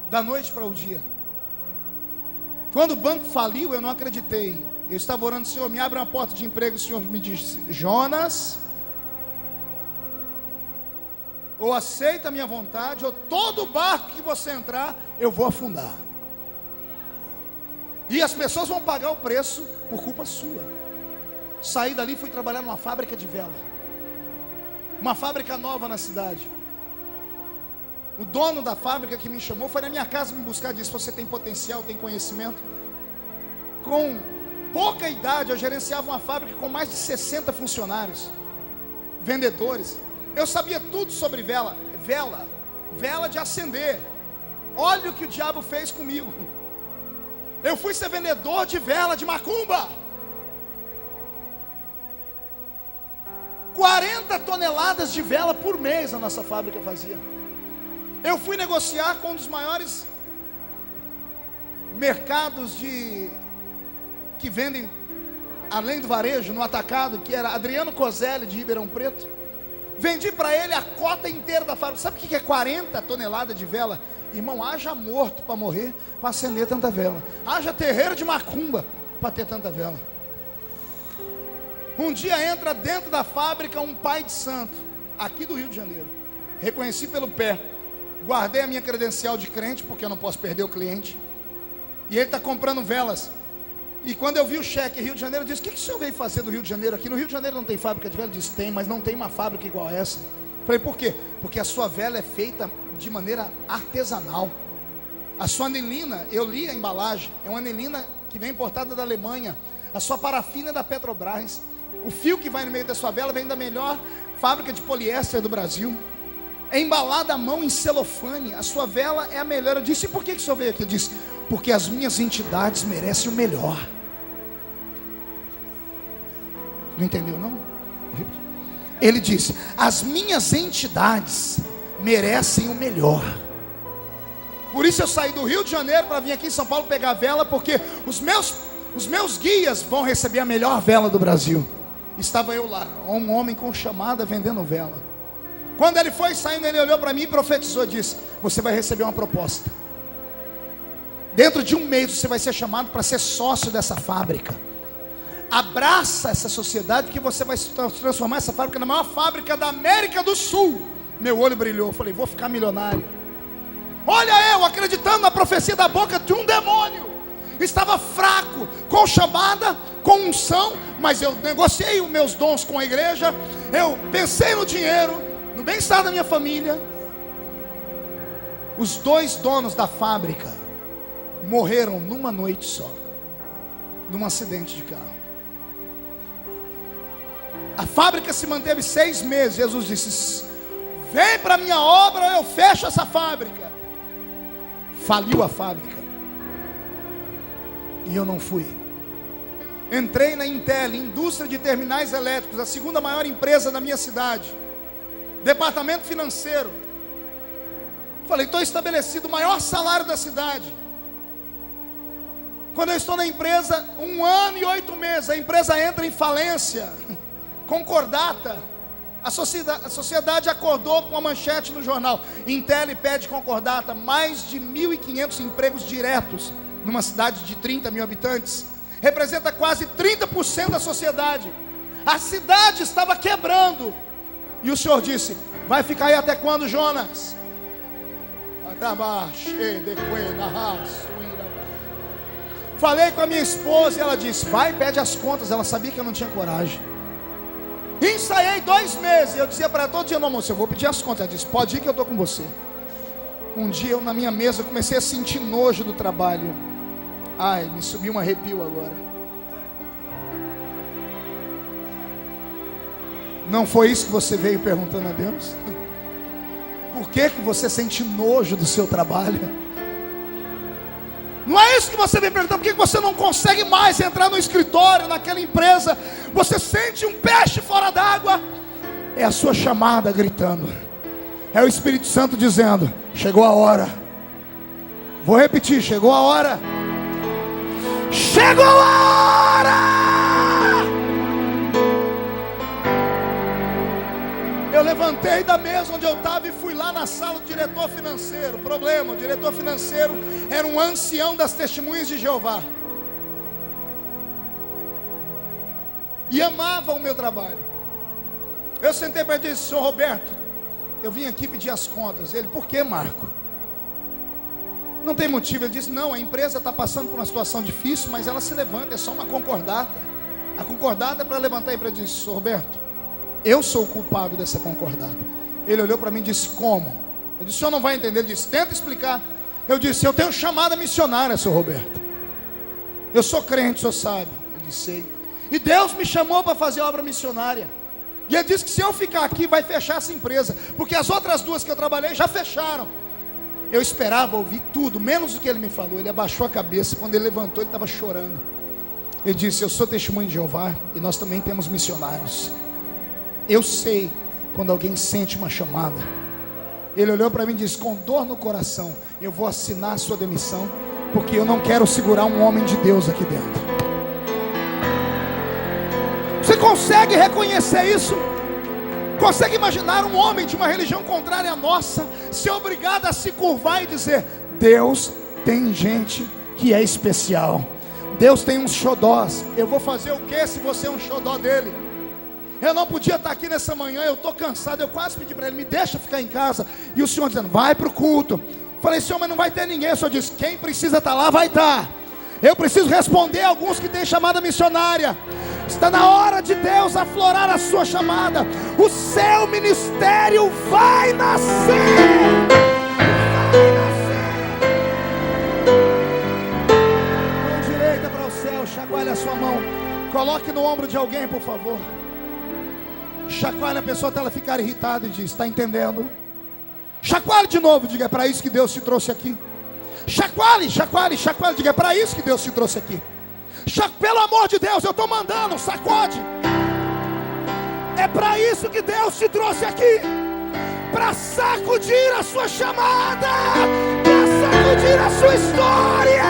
da noite para o dia. Quando o banco faliu, eu não acreditei. Eu estava orando: Senhor, me abre uma porta de emprego. O Senhor me disse: Jonas, ou aceita a minha vontade, ou todo barco que você entrar, eu vou afundar. E as pessoas vão pagar o preço por culpa sua. Saí dali e fui trabalhar numa fábrica de vela. Uma fábrica nova na cidade. O dono da fábrica que me chamou foi na minha casa me buscar, disse: você tem potencial, tem conhecimento. Com pouca idade eu gerenciava uma fábrica com mais de 60 funcionários, vendedores. Eu sabia tudo sobre vela de acender. Olha o que o diabo fez comigo. Eu fui ser vendedor de vela de macumba. 40 toneladas de vela por mês a nossa fábrica fazia. Eu fui negociar com um dos maiores mercados que vendem além do varejo, no atacado, que era Adriano Coselli de Ribeirão Preto. Vendi para ele a cota inteira da fábrica. Sabe o que é 40 toneladas de vela? Irmão, haja morto para morrer, para acender tanta vela. Haja terreiro de macumba para ter tanta vela. Um dia entra dentro da fábrica um pai de santo, aqui do Rio de Janeiro. Reconheci pelo pé. Guardei a minha credencial de crente, porque eu não posso perder o cliente. E ele está comprando velas. E quando eu vi o cheque Rio de Janeiro, eu disse: o que o senhor veio fazer do Rio de Janeiro? Aqui no Rio de Janeiro não tem fábrica de vela? Ele disse: tem, mas não tem uma fábrica igual a essa. Falei: por quê? Porque a sua vela é feita de maneira artesanal. A sua anilina, eu li a embalagem, é uma anilina que vem importada da Alemanha. A sua parafina é da Petrobras. O fio que vai no meio da sua vela vem da melhor fábrica de poliéster do Brasil. É embalada à mão em celofane. A sua vela é a melhor. Eu disse: e por que o senhor veio aqui? Eu disse: porque as minhas entidades merecem o melhor. Não entendeu não? Ele disse: as minhas entidades merecem o melhor. Por isso eu saí do Rio de Janeiro para vir aqui em São Paulo pegar a vela, porque os meus guias vão receber a melhor vela do Brasil. Estava eu lá, um homem com chamada vendendo vela. Quando ele foi saindo, ele olhou para mim e profetizou, disse: você vai receber uma proposta. Dentro de um mês você vai ser chamado para ser sócio dessa fábrica. Abraça essa sociedade, que você vai transformar essa fábrica na maior fábrica da América do Sul. Meu olho brilhou, eu falei: vou ficar milionário. Olha, eu acreditando na profecia da boca de um demônio. Estava fraco, com chamada, com unção, mas eu negociei os meus dons com a igreja. Eu pensei no dinheiro, no bem-estar da minha família. Os 2 donos da fábrica morreram numa noite só, num acidente de carro. A fábrica se manteve 6 meses. Jesus disse: vem para a minha obra, eu fecho essa fábrica. Faliu a fábrica. E eu não fui. Entrei na Intel, indústria de terminais elétricos, a segunda maior empresa da minha cidade. Departamento financeiro. Falei: estou estabelecido, o maior salário da cidade. Quando eu estou na empresa, 1 ano e 8 meses, a empresa entra em falência. Concordata. A sociedade acordou com uma manchete no jornal: Intel pede concordata. Mais de 1.500 empregos diretos numa cidade de 30 mil habitantes. Representa quase 30% da sociedade. A cidade estava quebrando. E o Senhor disse: vai ficar aí até quando, Jonas? Falei com a minha esposa e ela disse: vai, pede as contas. Ela sabia que eu não tinha coragem. Ensaiei 2 meses. Eu dizia para ela todo dia no almoço: eu vou pedir as contas. Ela disse: pode ir que eu estou com você. Um dia eu, na minha mesa, comecei a sentir nojo do trabalho. Ai, me subiu um arrepio agora. Não foi isso que você veio perguntando a Deus? Por que você sente nojo do seu trabalho? Não é isso que você vem perguntar. Por que você não consegue mais entrar no escritório, naquela empresa? Você sente um peixe fora d'água. É a sua chamada gritando. É o Espírito Santo dizendo: chegou a hora. Vou repetir: chegou a hora. Chegou a hora. Eu levantei da mesa onde eu estava e fui lá na sala do diretor financeiro. Problema: o diretor financeiro era um ancião das Testemunhas de Jeová e amava o meu trabalho. Eu sentei para ele e disse: senhor Roberto, eu vim aqui pedir as contas. Ele: por que, Marco? Não tem motivo. Ele disse: não, a empresa está passando por uma situação difícil, mas ela se levanta, é só uma concordata. A concordata é para levantar a empresa. Eu disse: senhor Roberto, eu sou o culpado dessa concordata. Ele olhou para mim e disse: como? Eu disse: o senhor não vai entender. Ele disse: tenta explicar. Eu disse: eu tenho chamada missionária, senhor Roberto. Eu sou crente, o senhor sabe. Eu disse: sei. E Deus me chamou para fazer obra missionária. E ele disse que se eu ficar aqui vai fechar essa empresa, porque as outras 2 que eu trabalhei já fecharam. Eu esperava ouvir tudo, menos o que ele me falou. Ele abaixou a cabeça. Quando ele levantou, ele estava chorando. Ele disse: eu sou testemunho de Jeová e nós também temos missionários. Eu sei quando alguém sente uma chamada. Ele olhou para mim e disse: com dor no coração, eu vou assinar a sua demissão, porque eu não quero segurar um homem de Deus aqui dentro. Você consegue reconhecer isso? Consegue imaginar um homem de uma religião contrária à nossa ser obrigado a se curvar e dizer: Deus tem gente que é especial, Deus tem uns xodós. Eu vou fazer o que se você é um xodó dele? Eu não podia estar aqui nessa manhã, eu estou cansado. Eu quase pedi para ele: me deixa ficar em casa. E o senhor dizendo: vai para o culto. Falei: senhor, mas não vai ter ninguém. O senhor disse: quem precisa estar lá vai estar. Eu preciso responder a alguns que têm chamada missionária. Está na hora de Deus aflorar a sua chamada. O seu ministério vai nascer. Vai nascer. Mão direita para o céu, chacoalhe a sua mão. Coloque no ombro de alguém, por favor. Chacoalhe a pessoa até ela ficar irritada e diz: está entendendo? Chacoalhe de novo, diga: é para isso que Deus te trouxe aqui. Chacoalhe, chacoalhe, chacoalhe, diga: é para isso que Deus te trouxe aqui. Pelo amor de Deus, eu estou mandando, sacode. É para isso que Deus te trouxe aqui, para sacudir a sua chamada, para sacudir a sua história.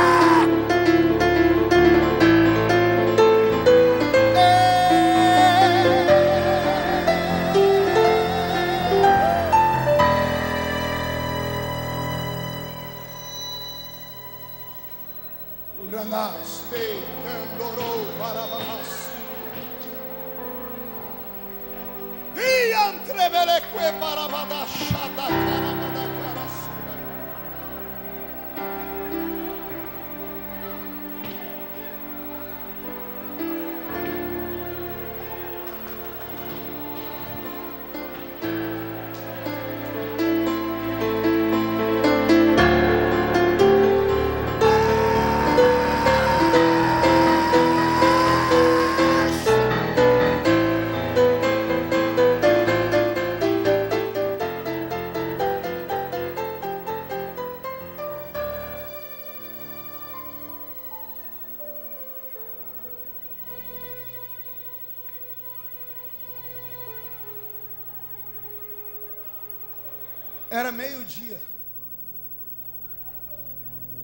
Era meio-dia,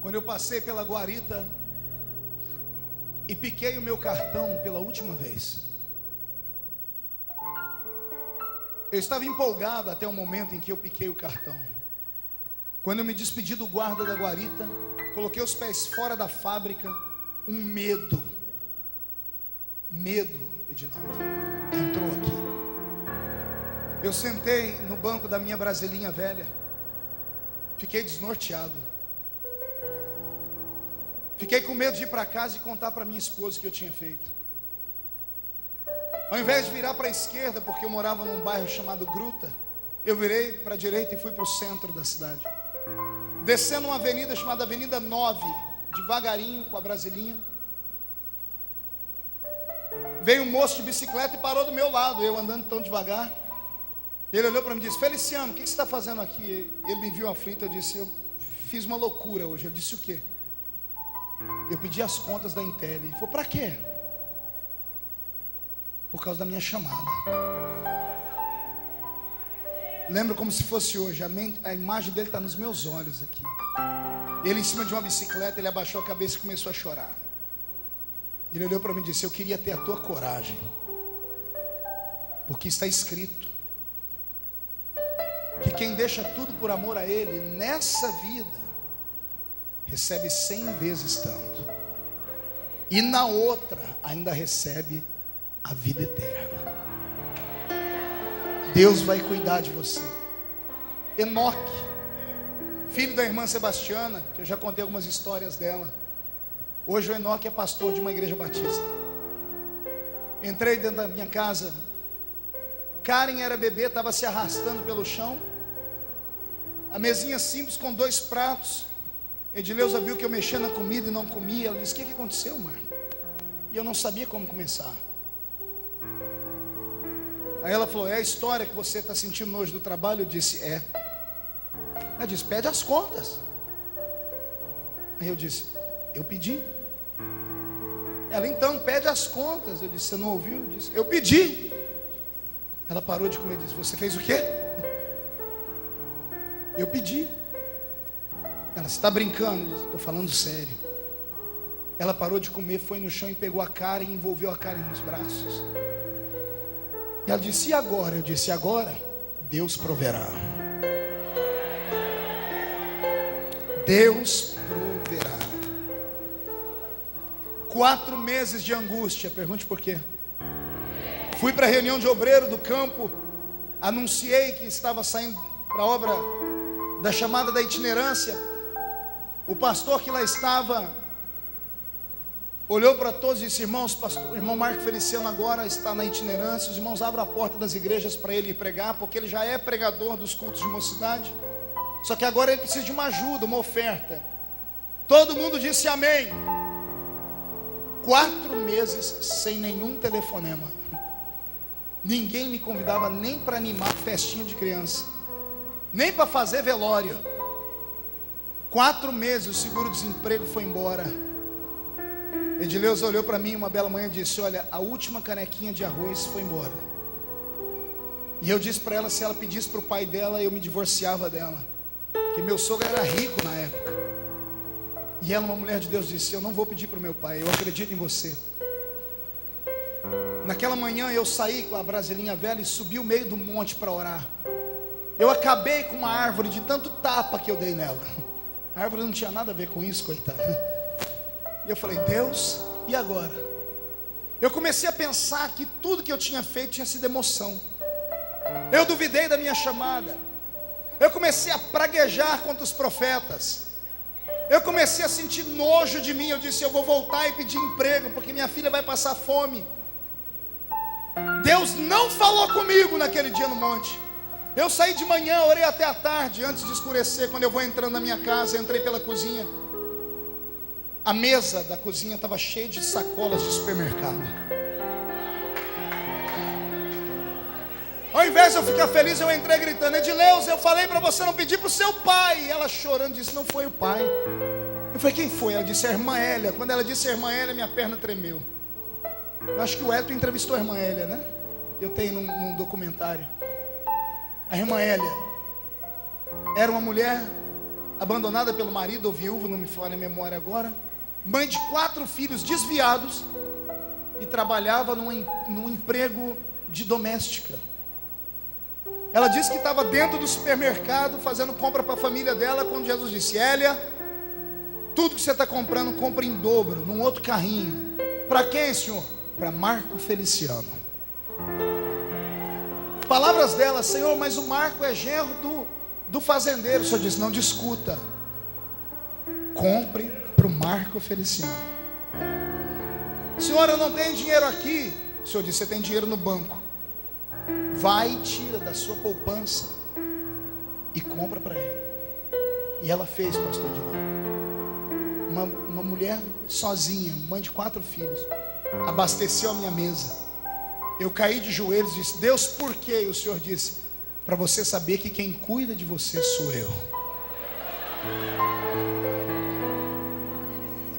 quando eu passei pela guarita e piquei o meu cartão pela última vez. Eu estava empolgado até o momento em que eu piquei o cartão. Quando eu me despedi do guarda da guarita, coloquei os pés fora da fábrica, um medo, Edinaldo, entrou aqui. Eu sentei no banco da minha brasilinha velha, fiquei desnorteado, fiquei com medo de ir para casa e contar para minha esposa o que eu tinha feito. Ao invés de virar para a esquerda, porque eu morava num bairro chamado Gruta, eu virei para a direita e fui para o centro da cidade. Descendo uma avenida chamada Avenida 9, devagarinho, com a Brasilinha. Veio um moço de bicicleta e parou do meu lado, eu andando tão devagar. Ele olhou para mim e disse: Feliciano, o que você está fazendo aqui? Ele me viu aflito, eu disse: eu fiz uma loucura hoje. Ele disse: o quê? Eu pedi as contas da Intel. Ele falou: para quê? Por causa da minha chamada. Lembro como se fosse hoje. A imagem dele está nos meus olhos aqui. Ele em cima de uma bicicleta, ele abaixou a cabeça e começou a chorar. Ele olhou para mim e disse: eu queria ter a tua coragem, porque está escrito que quem deixa tudo por amor a Ele, nessa vida, recebe 100 vezes tanto, e na outra ainda recebe a vida eterna. Deus vai cuidar de você. Enoque, filho da irmã Sebastiana, que eu já contei algumas histórias dela. Hoje o Enoque é pastor de uma igreja batista. Entrei dentro da minha casa, Karen era bebê, estava se arrastando pelo chão. A mesinha simples com 2 pratos. Edileuza viu que eu mexia na comida e não comia. Ela disse: o que aconteceu, Marco? E eu não sabia como começar. Aí ela falou: é a história que você está sentindo nojo do trabalho? Eu disse: é. Ela disse: pede as contas. Aí eu disse: eu pedi. Ela: então pede as contas. Eu disse: você não ouviu? Eu disse: eu pedi. Ela parou de comer e disse: você fez o quê? Eu pedi. Ela: você está brincando? Eu disse: estou falando sério. Ela parou de comer, foi no chão e pegou a Karen e envolveu a Karen nos braços. E ela disse: e agora? Eu disse: agora Deus proverá. Deus proverá. 4 meses de angústia. Pergunte por quê. Fui para a reunião de obreiro do campo, anunciei que estava saindo para a obra da chamada da itinerância. O pastor que lá estava olhou para todos e disse: irmãos, pastor, o irmão Marco Feliciano agora está na itinerância. Os irmãos abrem a porta das igrejas para ele ir pregar, porque ele já é pregador dos cultos de mocidade. Só que agora ele precisa de uma ajuda, uma oferta. Todo mundo disse amém. 4 meses sem nenhum telefonema. Ninguém me convidava nem para animar festinha de criança, nem para fazer velório. 4 meses, o seguro-desemprego foi embora. Edileuza olhou para mim uma bela manhã e disse: olha, a última canequinha de arroz foi embora. E eu disse para ela, se ela pedisse para o pai dela, eu me divorciava dela, porque meu sogro era rico na época. E ela, uma mulher de Deus, disse: eu não vou pedir para o meu pai, eu acredito em você. Naquela manhã eu saí com a Brasilinha velha e subi o meio do monte para orar. Eu acabei com uma árvore de tanto tapa que eu dei nela. A árvore não tinha nada a ver com isso, coitada. E eu falei: Deus, e agora? Eu comecei a pensar que tudo que eu tinha feito tinha sido emoção. Eu duvidei da minha chamada. Eu comecei a praguejar contra os profetas. Eu comecei a sentir nojo de mim. Eu disse: eu vou voltar e pedir emprego, porque minha filha vai passar fome. Deus não falou comigo naquele dia no monte. Eu saí de manhã, orei até a tarde, antes de escurecer. Quando eu vou entrando na minha casa, entrei pela cozinha. A mesa da cozinha estava cheia de sacolas de supermercado. Ao invés de eu ficar feliz, eu entrei gritando: Edileuza, eu falei para você não pedir para o seu pai. E ela chorando disse: não foi o pai. Eu falei: quem foi? Ela disse: a irmã Hélia. Quando ela disse a irmã Hélia, minha perna tremeu. Eu acho que o Elton entrevistou a irmã Hélia, né? Eu tenho num documentário. A irmã Hélia era uma mulher abandonada pelo marido ou viúva, não me falha a memória agora, mãe de 4 filhos desviados, e trabalhava num emprego de doméstica. Ela disse que estava dentro do supermercado fazendo compra para a família dela, quando Jesus disse: Hélia, tudo que você está comprando, compra em dobro, num outro carrinho. Para quem, senhor? Para Marco Feliciano. Palavras dela: Senhor, mas o Marco é genro do fazendeiro. O senhor disse: não discuta, compre para o Marco Feliciano. Senhor, eu não tenho dinheiro aqui. O Senhor disse: você tem dinheiro no banco, vai e tira da sua poupança e compra para ele. E ela fez, pastor Edilão. Uma mulher sozinha, mãe de 4 filhos, abasteceu a minha mesa. Eu caí de joelhos e disse: Deus, por quê? E o Senhor disse: para você saber que quem cuida de você sou eu.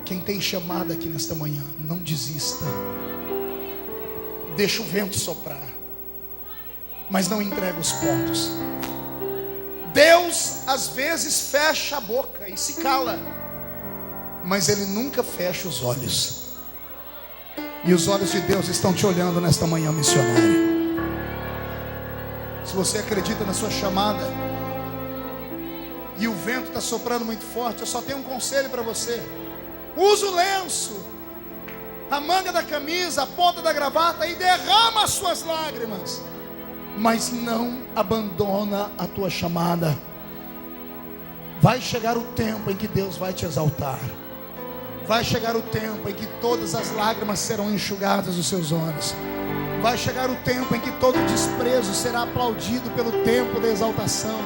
Quem tem chamada aqui nesta manhã, não desista. Deixa o vento soprar, mas não entrega os pontos. Deus às vezes fecha a boca e se cala, mas Ele nunca fecha os olhos. E os olhos de Deus estão te olhando nesta manhã, missionário. Se você acredita na sua chamada e o vento está soprando muito forte, eu só tenho um conselho para você: usa o lenço, a manga da camisa, a ponta da gravata e derrama as suas lágrimas, mas não abandona a tua chamada. Vai chegar o tempo em que Deus vai te exaltar. Vai chegar o tempo em que todas as lágrimas serão enxugadas dos seus olhos. Vai chegar o tempo em que todo desprezo será aplaudido pelo tempo da exaltação.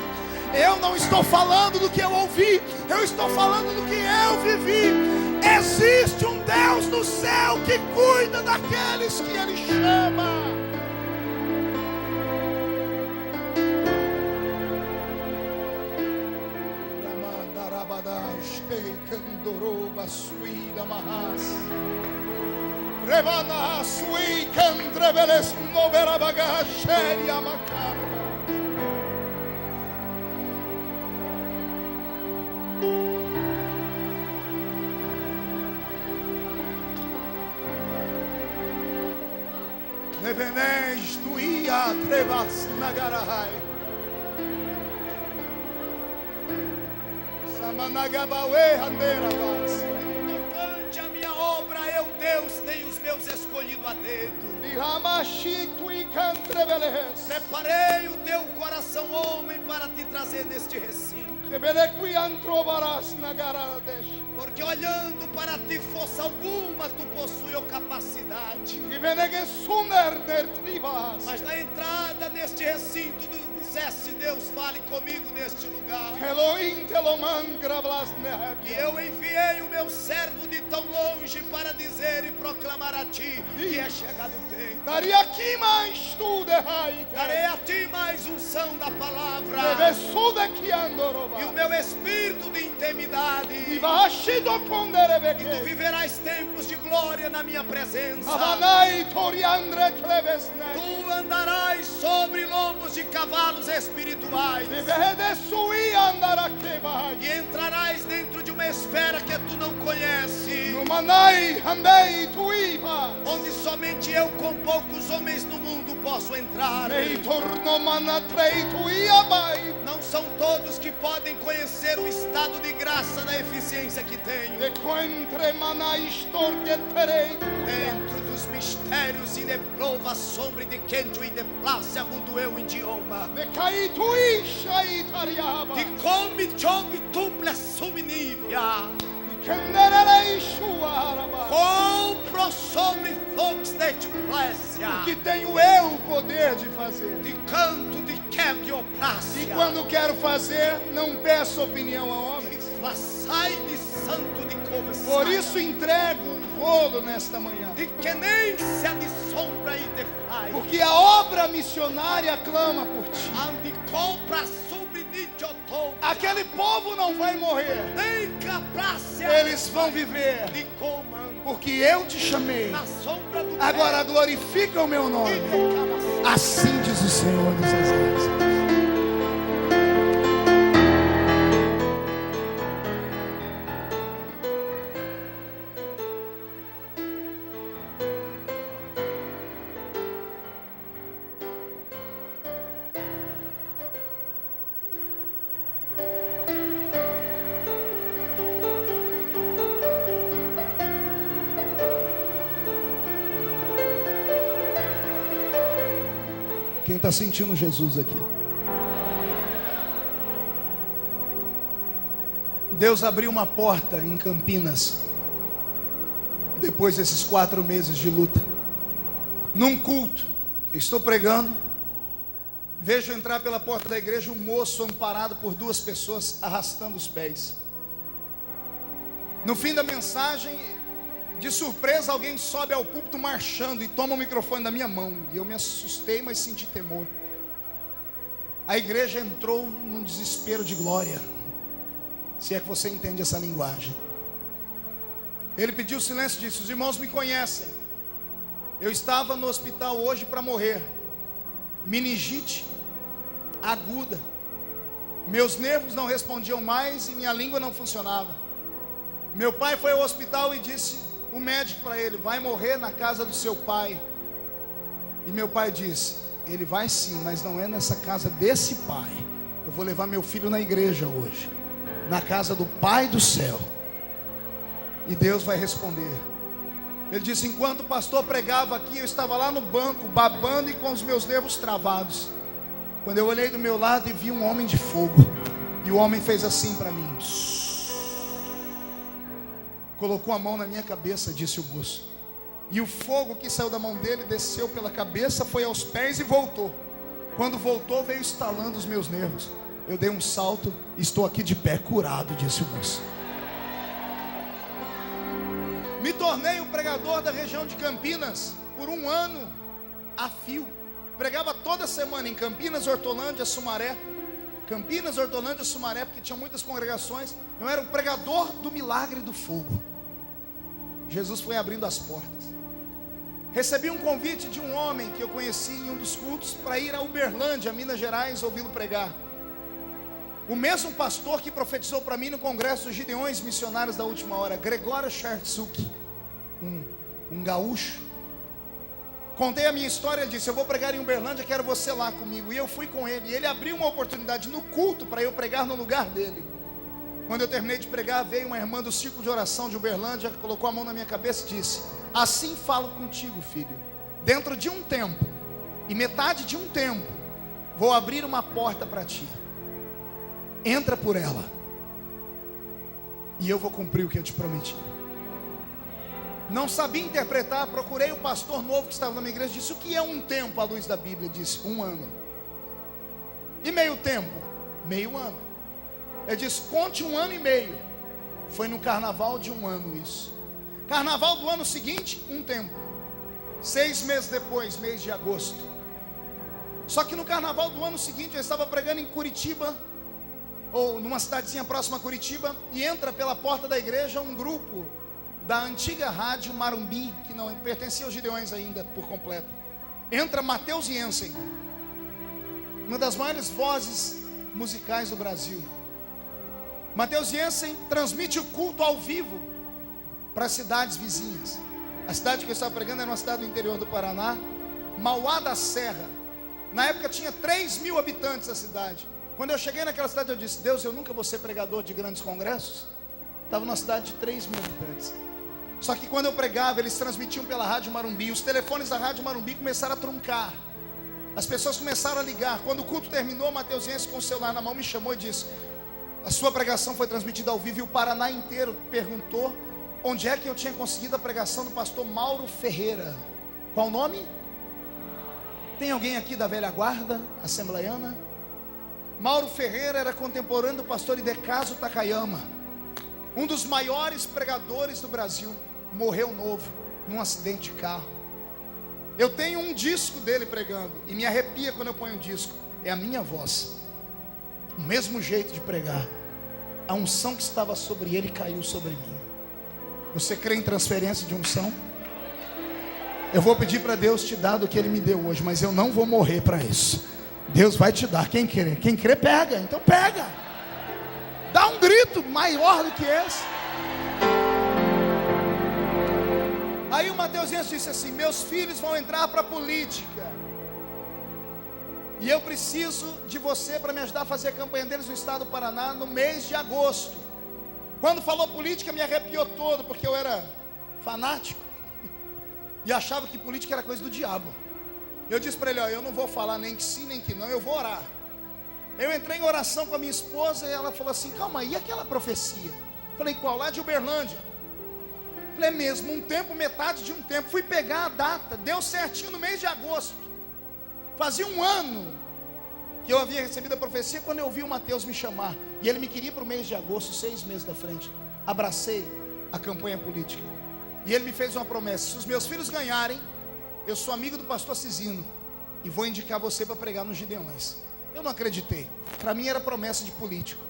Eu não estou falando do que eu ouvi, eu estou falando do que eu vivi. Existe um Deus no céu que cuida daqueles que Ele chama. Rebana sui candreveles novera bagageria macarba. Nevenes tuia trevas nagarahai. Samanagabawe handeravas. A minha obra, eu, Deus, tenho os meus escolhido a dedo. Preparei o teu coração, homem, para te trazer neste recinto. Porque olhando para ti, força alguma tu possui capacidade. Mas na entrada neste recinto disseste: Deus, fale comigo neste lugar. E eu enviei o meu servo de tão longe para dizer e proclamar a ti que é chegado o tempo. Darei a ti mais unção da palavra e o meu espírito de intimidade, e tu viverás tempos de glória na minha presença. Tu andarás sobre lombos de cavalos espirituais e entrarás dentro de uma esfera que tu não conheces, onde somente eu com poucos homens no mundo posso entrar. Não são todos que podem conhecer o estado de graça da eficiência que tenho. Dentro dos mistérios e de prova sombra de quente e de plácia mudo eu idioma. De come chobe tuple suminivia. Compro sobre fogos de plácia. O que tenho eu o poder de fazer. De canto de quebra-plácia. E quando quero fazer, não peço opinião a homens. Sai de santo de conversa. Por isso entrego um rolo nesta manhã. De quenência de sombra e de faz. Porque a obra missionária clama por ti. Ande compra sobre nichotou. Aquele povo não vai morrer. Nem caprácia. Eles vão viver. De comando. Porque eu te chamei. Na sombra do agora glorifica o meu nome. Assim diz o Senhor dos Exércitos. Quem está sentindo Jesus aqui? Deus abriu uma porta em Campinas, depois desses 4 meses de luta. Num culto, estou pregando, vejo entrar pela porta da igreja um moço amparado por duas pessoas arrastando os pés. No fim da mensagem, de surpresa, alguém sobe ao púlpito marchando e toma o microfone da minha mão. E eu me assustei, mas senti temor. A igreja entrou num desespero de glória, se é que você entende essa linguagem. Ele pediu silêncio e disse: os irmãos me conhecem. Eu estava no hospital hoje para morrer. Meningite aguda. Meus nervos não respondiam mais e minha língua não funcionava. Meu pai foi ao hospital e disse o médico para ele: vai morrer na casa do seu pai. E meu pai disse: ele vai sim, mas não é nessa casa desse pai. Eu vou levar meu filho na igreja hoje, na casa do Pai do céu, e Deus vai responder. Ele disse: enquanto o pastor pregava aqui, eu estava lá no banco, babando e com os meus nervos travados, quando eu olhei do meu lado e vi um homem de fogo. E o homem fez assim para mim, colocou a mão na minha cabeça, disse o moço. E o fogo que saiu da mão dele desceu pela cabeça, foi aos pés e voltou. Quando voltou, veio estalando os meus nervos. Eu dei um salto e estou aqui de pé, curado, disse o moço. Me tornei o pregador da região de Campinas por 1 ano a fio. Pregava toda semana em Campinas, Hortolândia, Sumaré. Campinas, Hortolândia, Sumaré, porque tinha muitas congregações. Eu era o pregador do milagre do fogo. Jesus foi abrindo as portas. Recebi um convite de um homem que eu conheci em um dos cultos para ir a Uberlândia, Minas Gerais, ouvi-lo pregar. O mesmo pastor que profetizou para mim no congresso dos Gideões Missionários da Última Hora, Gregório Chartsuki, um gaúcho. Contei a minha história, ele disse: eu vou pregar em Uberlândia, quero você lá comigo. E eu fui com ele, e ele abriu uma oportunidade no culto para eu pregar no lugar dele. Quando eu terminei de pregar, veio uma irmã do círculo de oração de Uberlândia, colocou a mão na minha cabeça e disse: assim falo contigo, filho, dentro de um tempo, e metade de um tempo, vou abrir uma porta para ti. Entra por ela, e eu vou cumprir o que eu te prometi. Não sabia interpretar, procurei o pastor novo que estava na minha igreja, disse: o que é um tempo à luz da Bíblia? Disse: 1 ano. E meio tempo? Meio ano. Ele disse: conte 1 ano e meio. Foi no carnaval de 1 ano isso. Carnaval do ano seguinte, 1 tempo. 6 meses depois, mês de agosto. Só que no carnaval do ano seguinte, eu estava pregando em Curitiba, ou numa cidadezinha próxima a Curitiba, e entra pela porta da igreja um grupo da antiga rádio Marumbi, que não pertencia aos Gideões ainda por completo. Entra Matheus Jensen, uma das maiores vozes musicais do Brasil. Matheus Jensen transmite o culto ao vivo para as cidades vizinhas. A cidade que eu estava pregando era uma cidade do interior do Paraná, Mauá da Serra. Na época tinha 3.000 habitantes a cidade. Quando eu cheguei naquela cidade, eu disse: Deus, eu nunca vou ser pregador de grandes congressos. Estava numa cidade de 3.000 habitantes. Só que quando eu pregava, eles transmitiam pela Rádio Marumbi. Os telefones da Rádio Marumbi começaram a truncar. As pessoas começaram a ligar. Quando o culto terminou, Matheus Jensen, com o celular na mão, me chamou e disse: a sua pregação foi transmitida ao vivo. E o Paraná inteiro perguntou onde é que eu tinha conseguido a pregação do pastor Mauro Ferreira. Qual o nome? Tem alguém aqui da velha guarda assembleiana? Mauro Ferreira era contemporâneo do pastor Idecaso Takayama, um dos maiores pregadores do Brasil. Morreu novo num acidente de carro. Eu tenho um disco dele pregando e me arrepia quando eu ponho um disco. É a minha voz, o mesmo jeito de pregar. A unção que estava sobre ele caiu sobre mim. Você crê em transferência de unção? Eu vou pedir para Deus te dar do que Ele me deu hoje, mas eu não vou morrer para isso. Deus vai te dar. Quem crê? Quem crê pega. Então pega. Dá um grito maior do que esse. Aí o Matheus Jensen disse assim: meus filhos vão entrar para a política, e eu preciso de você para me ajudar a fazer a campanha deles no estado do Paraná no mês de agosto. Quando falou política, me arrepiou todo, porque eu era fanático e achava que política era coisa do diabo. Eu disse para ele: ó, eu não vou falar nem que sim nem que não, eu vou orar. Eu entrei em oração com a minha esposa e ela falou assim: calma aí, e aquela profecia? Eu falei: qual? Lá de Uberlândia. Falei, é mesmo, um tempo, metade de um tempo. Fui pegar a data, deu certinho no mês de agosto. Fazia um ano que eu havia recebido a profecia quando eu vi o Mateus me chamar. E ele me queria para o mês de agosto, 6 meses da frente. Abracei a campanha política. E ele me fez uma promessa: se os meus filhos ganharem, eu sou amigo do pastor Cisino e vou indicar você para pregar nos Gideões. Eu não acreditei. Para mim era promessa de político.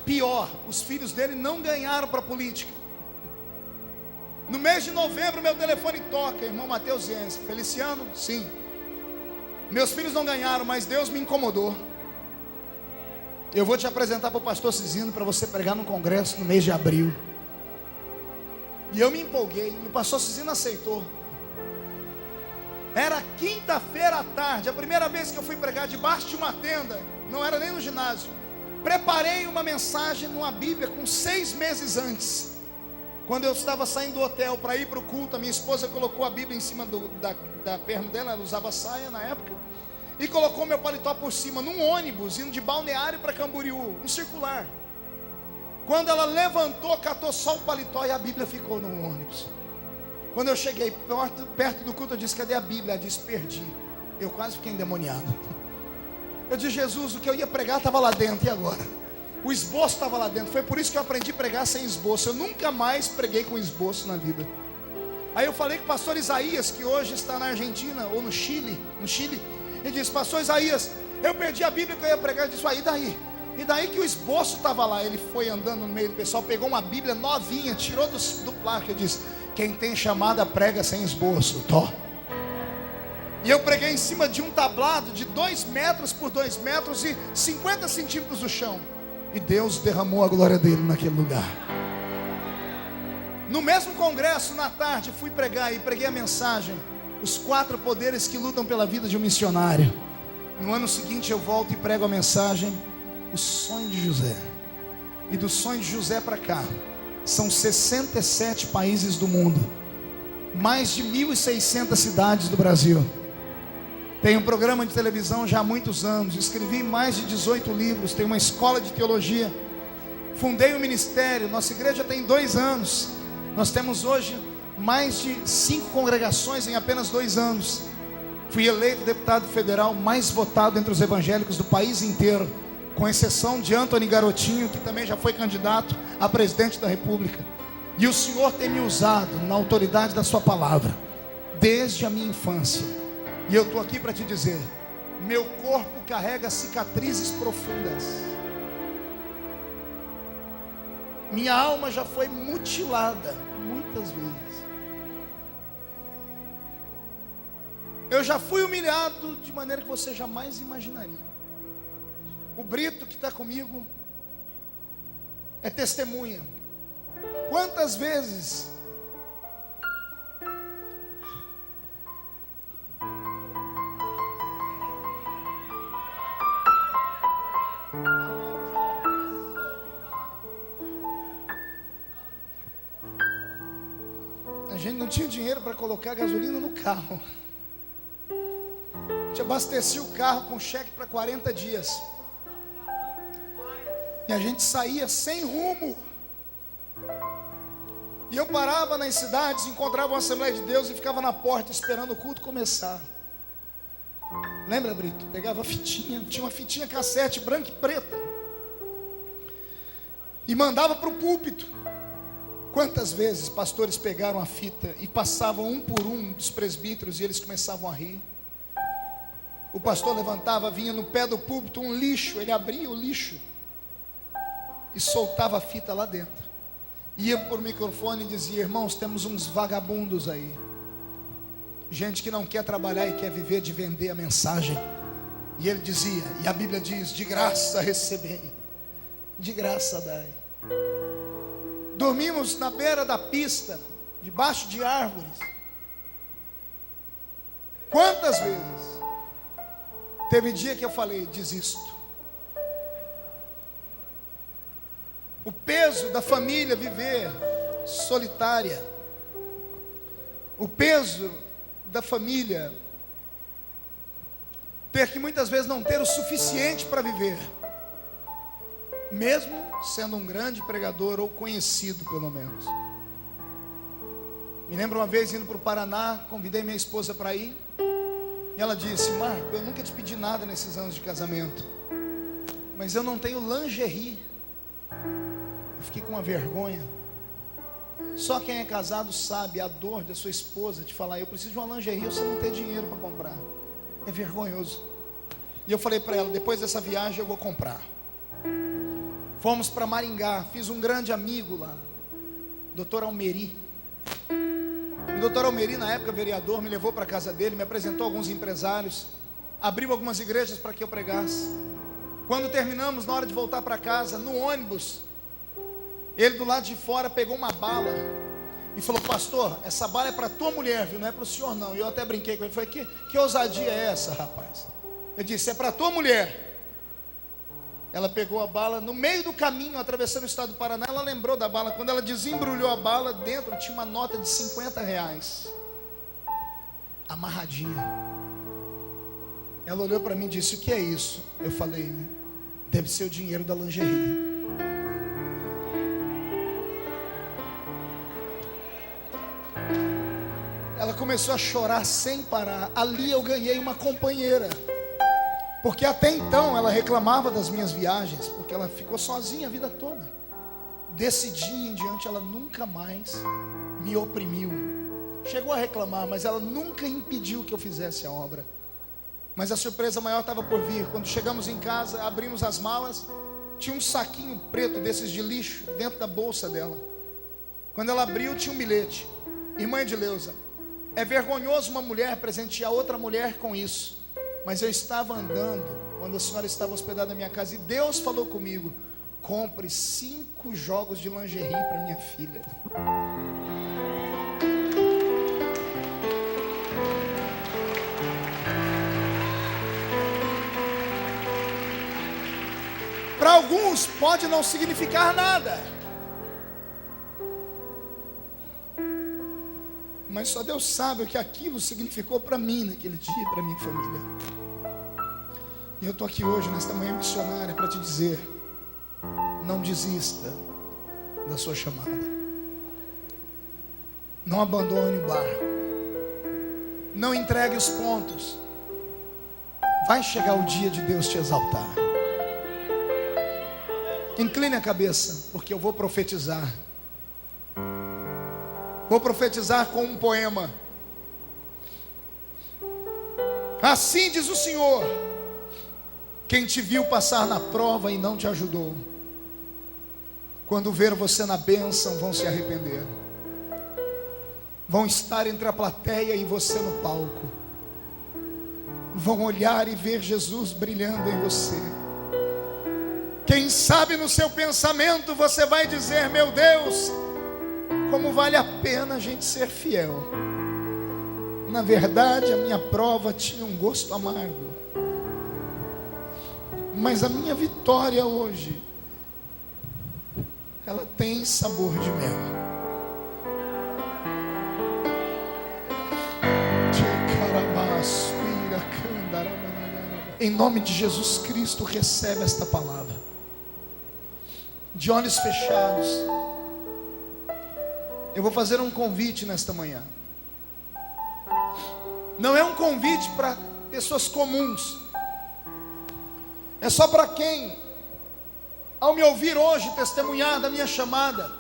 Pior, os filhos dele não ganharam para política. No mês de novembro meu telefone toca, irmão Mateus Jens. Feliciano? Sim. Meus filhos não ganharam, mas Deus me incomodou. Eu vou te apresentar para o pastor Cisino para você pregar no congresso no mês de abril. E eu me empolguei, e o pastor Cisino aceitou. Era quinta-feira à tarde, a primeira vez que eu fui pregar debaixo de uma tenda, não era nem no ginásio. Preparei uma mensagem numa Bíblia com 6 meses antes. Quando eu estava saindo do hotel para ir para o culto, a minha esposa colocou a Bíblia em cima da perna dela, ela usava saia na época, e colocou meu paletó por cima, num ônibus, indo de Balneário para Camboriú, um circular. Quando ela levantou, catou só o paletó e a Bíblia ficou no ônibus. Quando eu cheguei perto do culto, eu disse, cadê a Bíblia? Ela disse, perdi. Eu quase fiquei endemoniado. Eu disse, Jesus, o que eu ia pregar estava lá dentro, e agora? O esboço estava lá dentro. Foi por isso que eu aprendi a pregar sem esboço. Eu nunca mais preguei com esboço na vida. Aí eu falei com o pastor Isaías, que hoje está na Argentina, ou no Chile. Ele disse, pastor Isaías, eu perdi a Bíblia que eu ia pregar. Ele disse, aí daí? E daí que o esboço estava lá. Ele foi andando no meio do pessoal, pegou uma Bíblia novinha, tirou do plástico e disse, quem tem chamada prega sem esboço. Tó. E eu preguei em cima de um tablado de 2 metros por 2 metros e 50 centímetros do chão. E Deus derramou a glória dele naquele lugar. No mesmo congresso, na tarde, fui pregar e preguei a mensagem: os 4 poderes que lutam pela vida de um missionário. No ano seguinte eu volto e prego a mensagem: o sonho de José. E do sonho de José para cá, são 67 países do mundo, mais de 1.600 cidades do Brasil. Tenho um programa de televisão já há muitos anos, escrevi mais de 18 livros, tenho uma escola de teologia, fundei um ministério, nossa igreja tem 2 anos, nós temos hoje mais de 5 congregações em apenas 2 anos. Fui eleito deputado federal mais votado entre os evangélicos do país inteiro, com exceção de Antony Garotinho, que também já foi candidato a presidente da República. E o Senhor tem me usado na autoridade da sua palavra, desde a minha infância. E eu estou aqui para te dizer, meu corpo carrega cicatrizes profundas. Minha alma já foi mutilada muitas vezes. Eu já fui humilhado de maneira que você jamais imaginaria. O Brito que está comigo é testemunha. Quantas vezes a gente não tinha dinheiro para colocar gasolina no carro. A gente abastecia o carro com cheque para 40 dias. E a gente saía sem rumo. E eu parava nas cidades, encontrava uma Assembleia de Deus e ficava na porta esperando o culto começar. Lembra, Brito? Pegava a fitinha, tinha uma fitinha cassete branca e preta, e mandava para o púlpito. Quantas vezes pastores pegaram a fita e passavam um por um dos presbíteros e eles começavam a rir. O pastor levantava, vinha no pé do púlpito um lixo, ele abria o lixo e soltava a fita lá dentro. Ia por microfone e dizia: irmãos, temos uns vagabundos aí, gente que não quer trabalhar e quer viver de vender a mensagem. E ele dizia, e a Bíblia diz: de graça recebei, de graça dai. Dormimos na beira da pista, debaixo de árvores. Quantas vezes teve dia que eu falei: desisto. O peso da família viver solitária, o peso da família ter que muitas vezes não ter o suficiente para viver, mesmo sendo um grande pregador ou conhecido pelo menos. Me lembro uma vez indo para o Paraná, convidei minha esposa para ir. E ela disse: Marco, eu nunca te pedi nada nesses anos de casamento, mas eu não tenho lingerie. Eu fiquei com uma vergonha. Só quem é casado sabe a dor da sua esposa de falar: eu preciso de uma lingerie, você não tem dinheiro para comprar. É vergonhoso. E eu falei para ela: depois dessa viagem eu vou comprar. Fomos para Maringá, fiz um grande amigo lá, Dr. Almeri. O Dr. Almeri, na época vereador, me levou para a casa dele, me apresentou alguns empresários, abriu algumas igrejas para que eu pregasse. Quando terminamos, na hora de voltar para casa, no ônibus, ele do lado de fora pegou uma bala e falou: pastor, essa bala é para tua mulher, viu? Não é para o senhor não. E eu até brinquei com ele, falei: que ousadia é essa, rapaz? Eu disse: é para tua mulher. Ela pegou a bala, no meio do caminho, atravessando o estado do Paraná, ela lembrou da bala. Quando ela desembrulhou a bala, dentro tinha uma nota de R$50, amarradinha. Ela olhou para mim e disse: o que é isso? Eu falei: deve ser o dinheiro da lingerie. Ela começou a chorar sem parar. Ali eu ganhei uma companheira, porque até então ela reclamava das minhas viagens, porque ela ficou sozinha a vida toda. Desse dia em diante ela nunca mais me oprimiu. Chegou a reclamar, mas ela nunca impediu que eu fizesse a obra. Mas a surpresa maior estava por vir. Quando chegamos em casa, abrimos as malas, tinha um saquinho preto desses de lixo dentro da bolsa dela. Quando ela abriu, tinha um bilhete: irmã Edileuza, é vergonhoso uma mulher presentear outra mulher com isso, mas eu estava andando quando a senhora estava hospedada na minha casa e Deus falou comigo: compre 5 jogos de lingerie para minha filha. Para alguns pode não significar nada, mas só Deus sabe o que aquilo significou para mim naquele dia, para minha família. E eu estou aqui hoje, nesta manhã missionária, para te dizer: não desista da sua chamada. Não abandone o barco. Não entregue os pontos. Vai chegar o dia de Deus te exaltar. Incline a cabeça, porque eu vou profetizar. Vou profetizar com um poema. Assim diz o Senhor: quem te viu passar na prova e não te ajudou, quando ver você na bênção, vão se arrepender. Vão estar entre a plateia e você no palco. Vão olhar e ver Jesus brilhando em você. Quem sabe no seu pensamento você vai dizer: meu Deus, como vale a pena a gente ser fiel. Na verdade, a minha prova tinha um gosto amargo, mas a minha vitória hoje, ela tem sabor de mel. Em nome de Jesus Cristo, recebe esta palavra. De olhos fechados, eu vou fazer um convite nesta manhã. Não é um convite para pessoas comuns. É só para quem, ao me ouvir hoje testemunhar da minha chamada,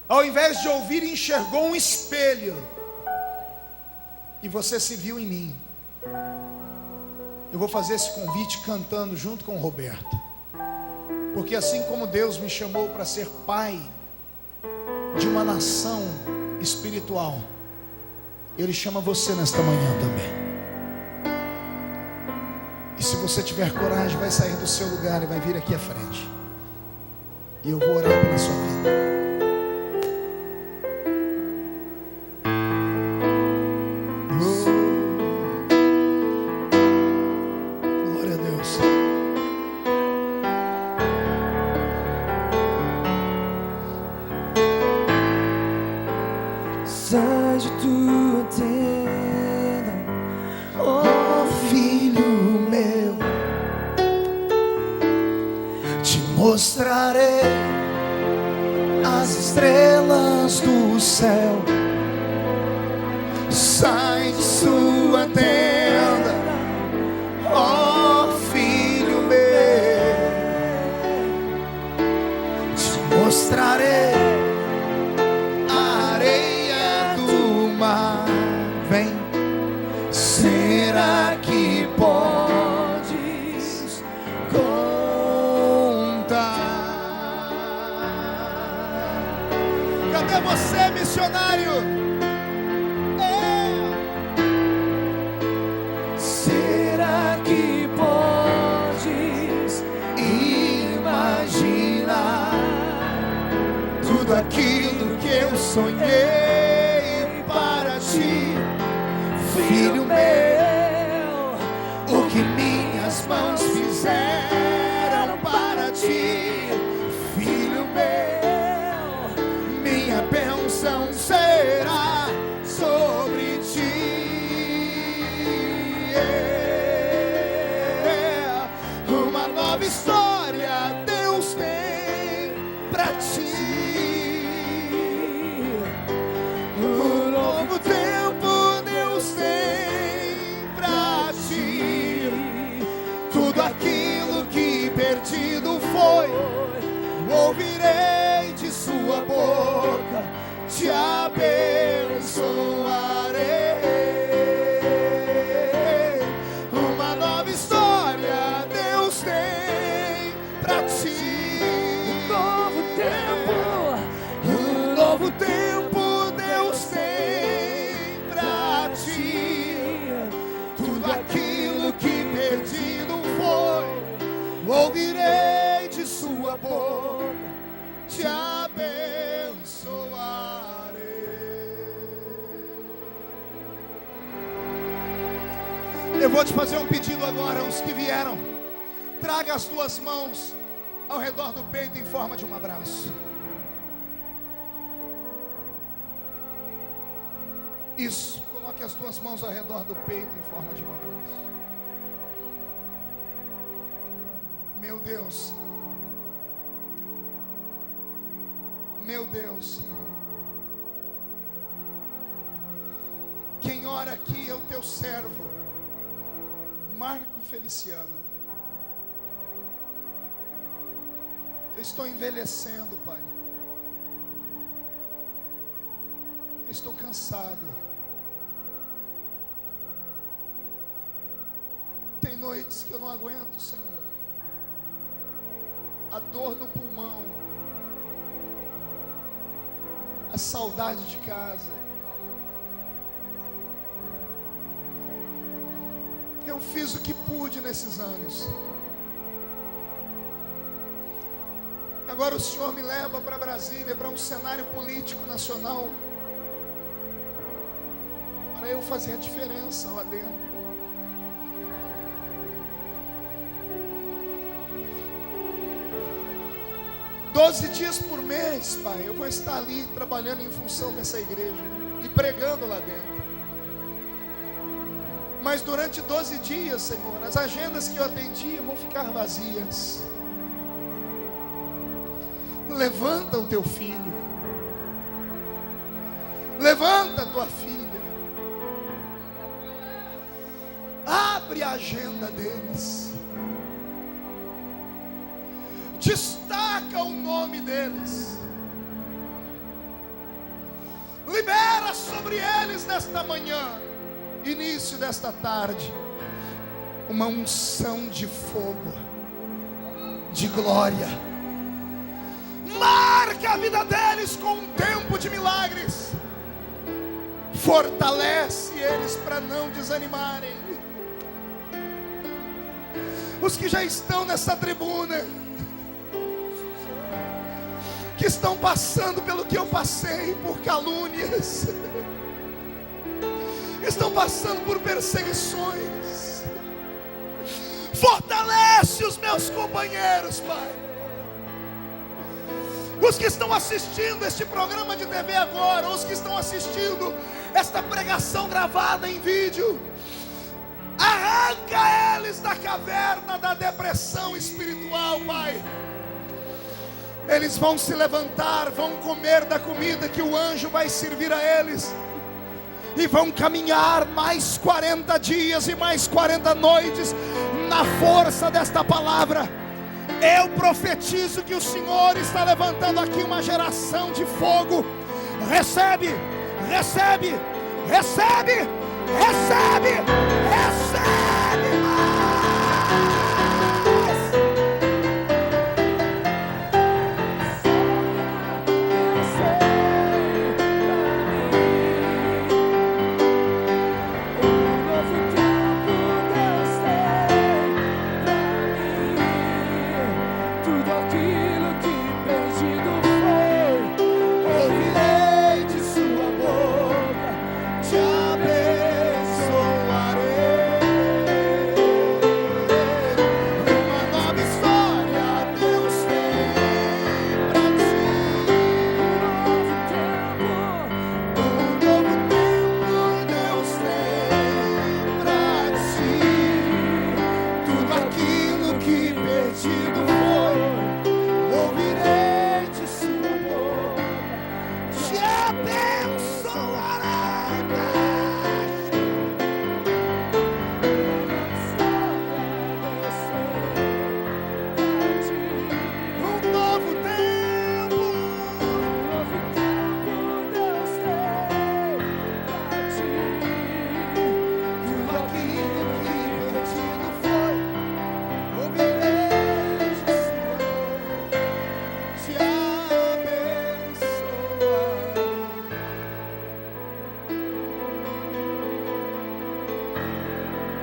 ao invés de ouvir, enxergou um espelho e você se viu em mim. Eu vou fazer esse convite cantando junto com o Roberto, porque assim como Deus me chamou para ser pai de uma nação espiritual, Ele chama você nesta manhã também. E se você tiver coragem, vai sair do seu lugar e vai vir aqui à frente, e eu vou orar pela sua vida. Sai de tua tenda, oh filho meu, te mostrarei as estrelas asas do céu, sai de sua tenda, ó filho meu, te mostrarei a areia do mar. Vem, será que podes contar? Cadê você, missionário? Será que podes imaginar Tudo aquilo que eu sonhei para ti, filho meu, o que minhas mãos fizeram para ti, filho meu, minha bênção será sobre ti. Uma nova história Deus tem pra ti. Um novo tempo Deus tem pra ti. Tudo aquilo que perdido foi, ouvirei de sua boca, te abençoarei. Uma nova história Deus tem pra ti. Um novo tempo Deus tem pra ti. Tudo aquilo que perdido foi, ouvirei de sua boca, te abençoarei. Eu vou te fazer um pedido agora, os que vieram, traga as duas mãos ao redor do peito em forma de um abraço. Isso, coloque as duas mãos ao redor do peito em forma de um abraço. Meu Deus, meu Deus, quem ora aqui é o teu servo, Marco Feliciano. Eu estou envelhecendo, Pai. Eu estou cansado. Tem noites que eu não aguento, Senhor. A dor no pulmão, a saudade de casa. Eu fiz o que pude nesses anos. Agora o Senhor me leva para Brasília, para um cenário político nacional, para eu fazer a diferença lá dentro. Doze dias por mês, Pai, eu vou estar ali trabalhando em função dessa igreja e pregando lá dentro. Mas durante 12 dias, Senhor, as agendas que eu atendia vão ficar vazias. Levanta o teu filho, levanta a tua filha, abre a agenda deles, destaca o nome deles, libera sobre eles nesta manhã, início desta tarde, uma unção de fogo, de glória. Marca a vida deles com um tempo de milagres. Fortalece eles para não desanimarem. Os que já estão nessa tribuna, que estão passando pelo que eu passei, por calúnias, estão passando por perseguições, fortalece os meus companheiros, Pai. Os que estão assistindo este programa de TV agora, os que estão assistindo esta pregação gravada em vídeo, arranca eles da caverna da depressão espiritual, Pai. Eles vão se levantar, vão comer da comida que o anjo vai servir a eles, e vão caminhar mais 40 dias e mais 40 noites na força desta palavra. Eu profetizo que o Senhor está levantando aqui uma geração de fogo. Recebe, recebe, recebe, recebe, recebe mais.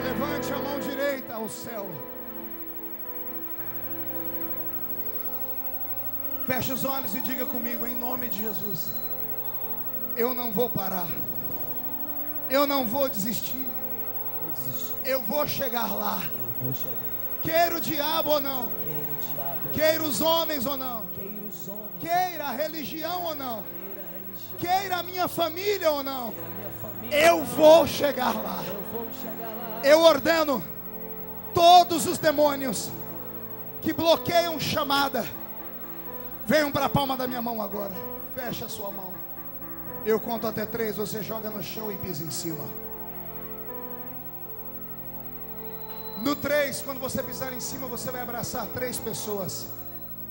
Levante a mão direita ao céu. Feche os olhos e diga comigo, em nome de Jesus: eu não vou parar, eu não vou desistir, eu vou chegar lá. Queira o diabo ou não, queira os homens ou não, queira a religião ou não, queira a minha família ou não, eu vou chegar lá. Eu ordeno todos os demônios que bloqueiam chamada, venham para a palma da minha mão agora. Feche a sua mão. Eu conto até 3, você joga no chão e pisa em cima. No 3, quando você pisar em cima, você vai abraçar 3 pessoas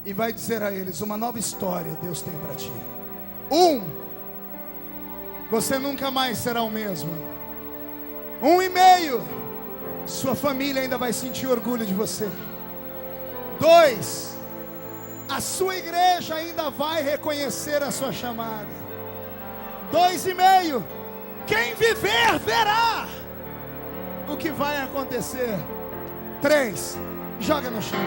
e vai dizer a eles: uma nova história Deus tem para ti. 1, você nunca mais será o mesmo. 1,5, sua família ainda vai sentir orgulho de você. 2, a sua igreja ainda vai reconhecer a sua chamada. 2,5, quem viver verá o que vai acontecer. 3, joga no chão,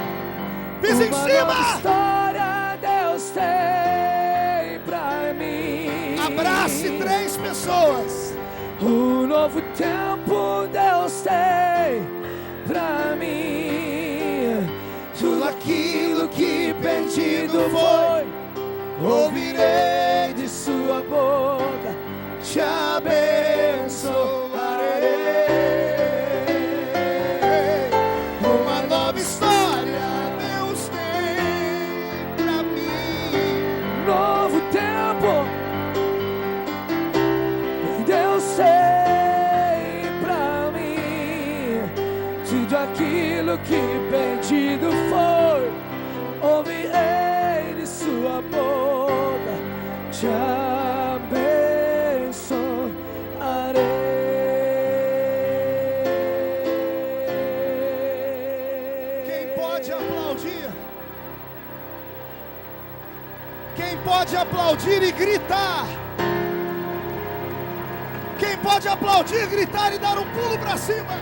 pisa em cima. Uma história Deus tem pra mim. Abrace 3 pessoas. Um novo tempo Deus tem pra mim. Tudo aquilo que perdido foi, ouvirei de sua boca, te abençoarei. Uma nova história Deus tem pra mim. Novo tempo Deus tem pra mim. Tudo aquilo que perdido foi, ouvirei de sua boca, te abençoarei. Quem pode aplaudir? Quem pode aplaudir e gritar? Quem pode aplaudir, gritar e dar um pulo para cima?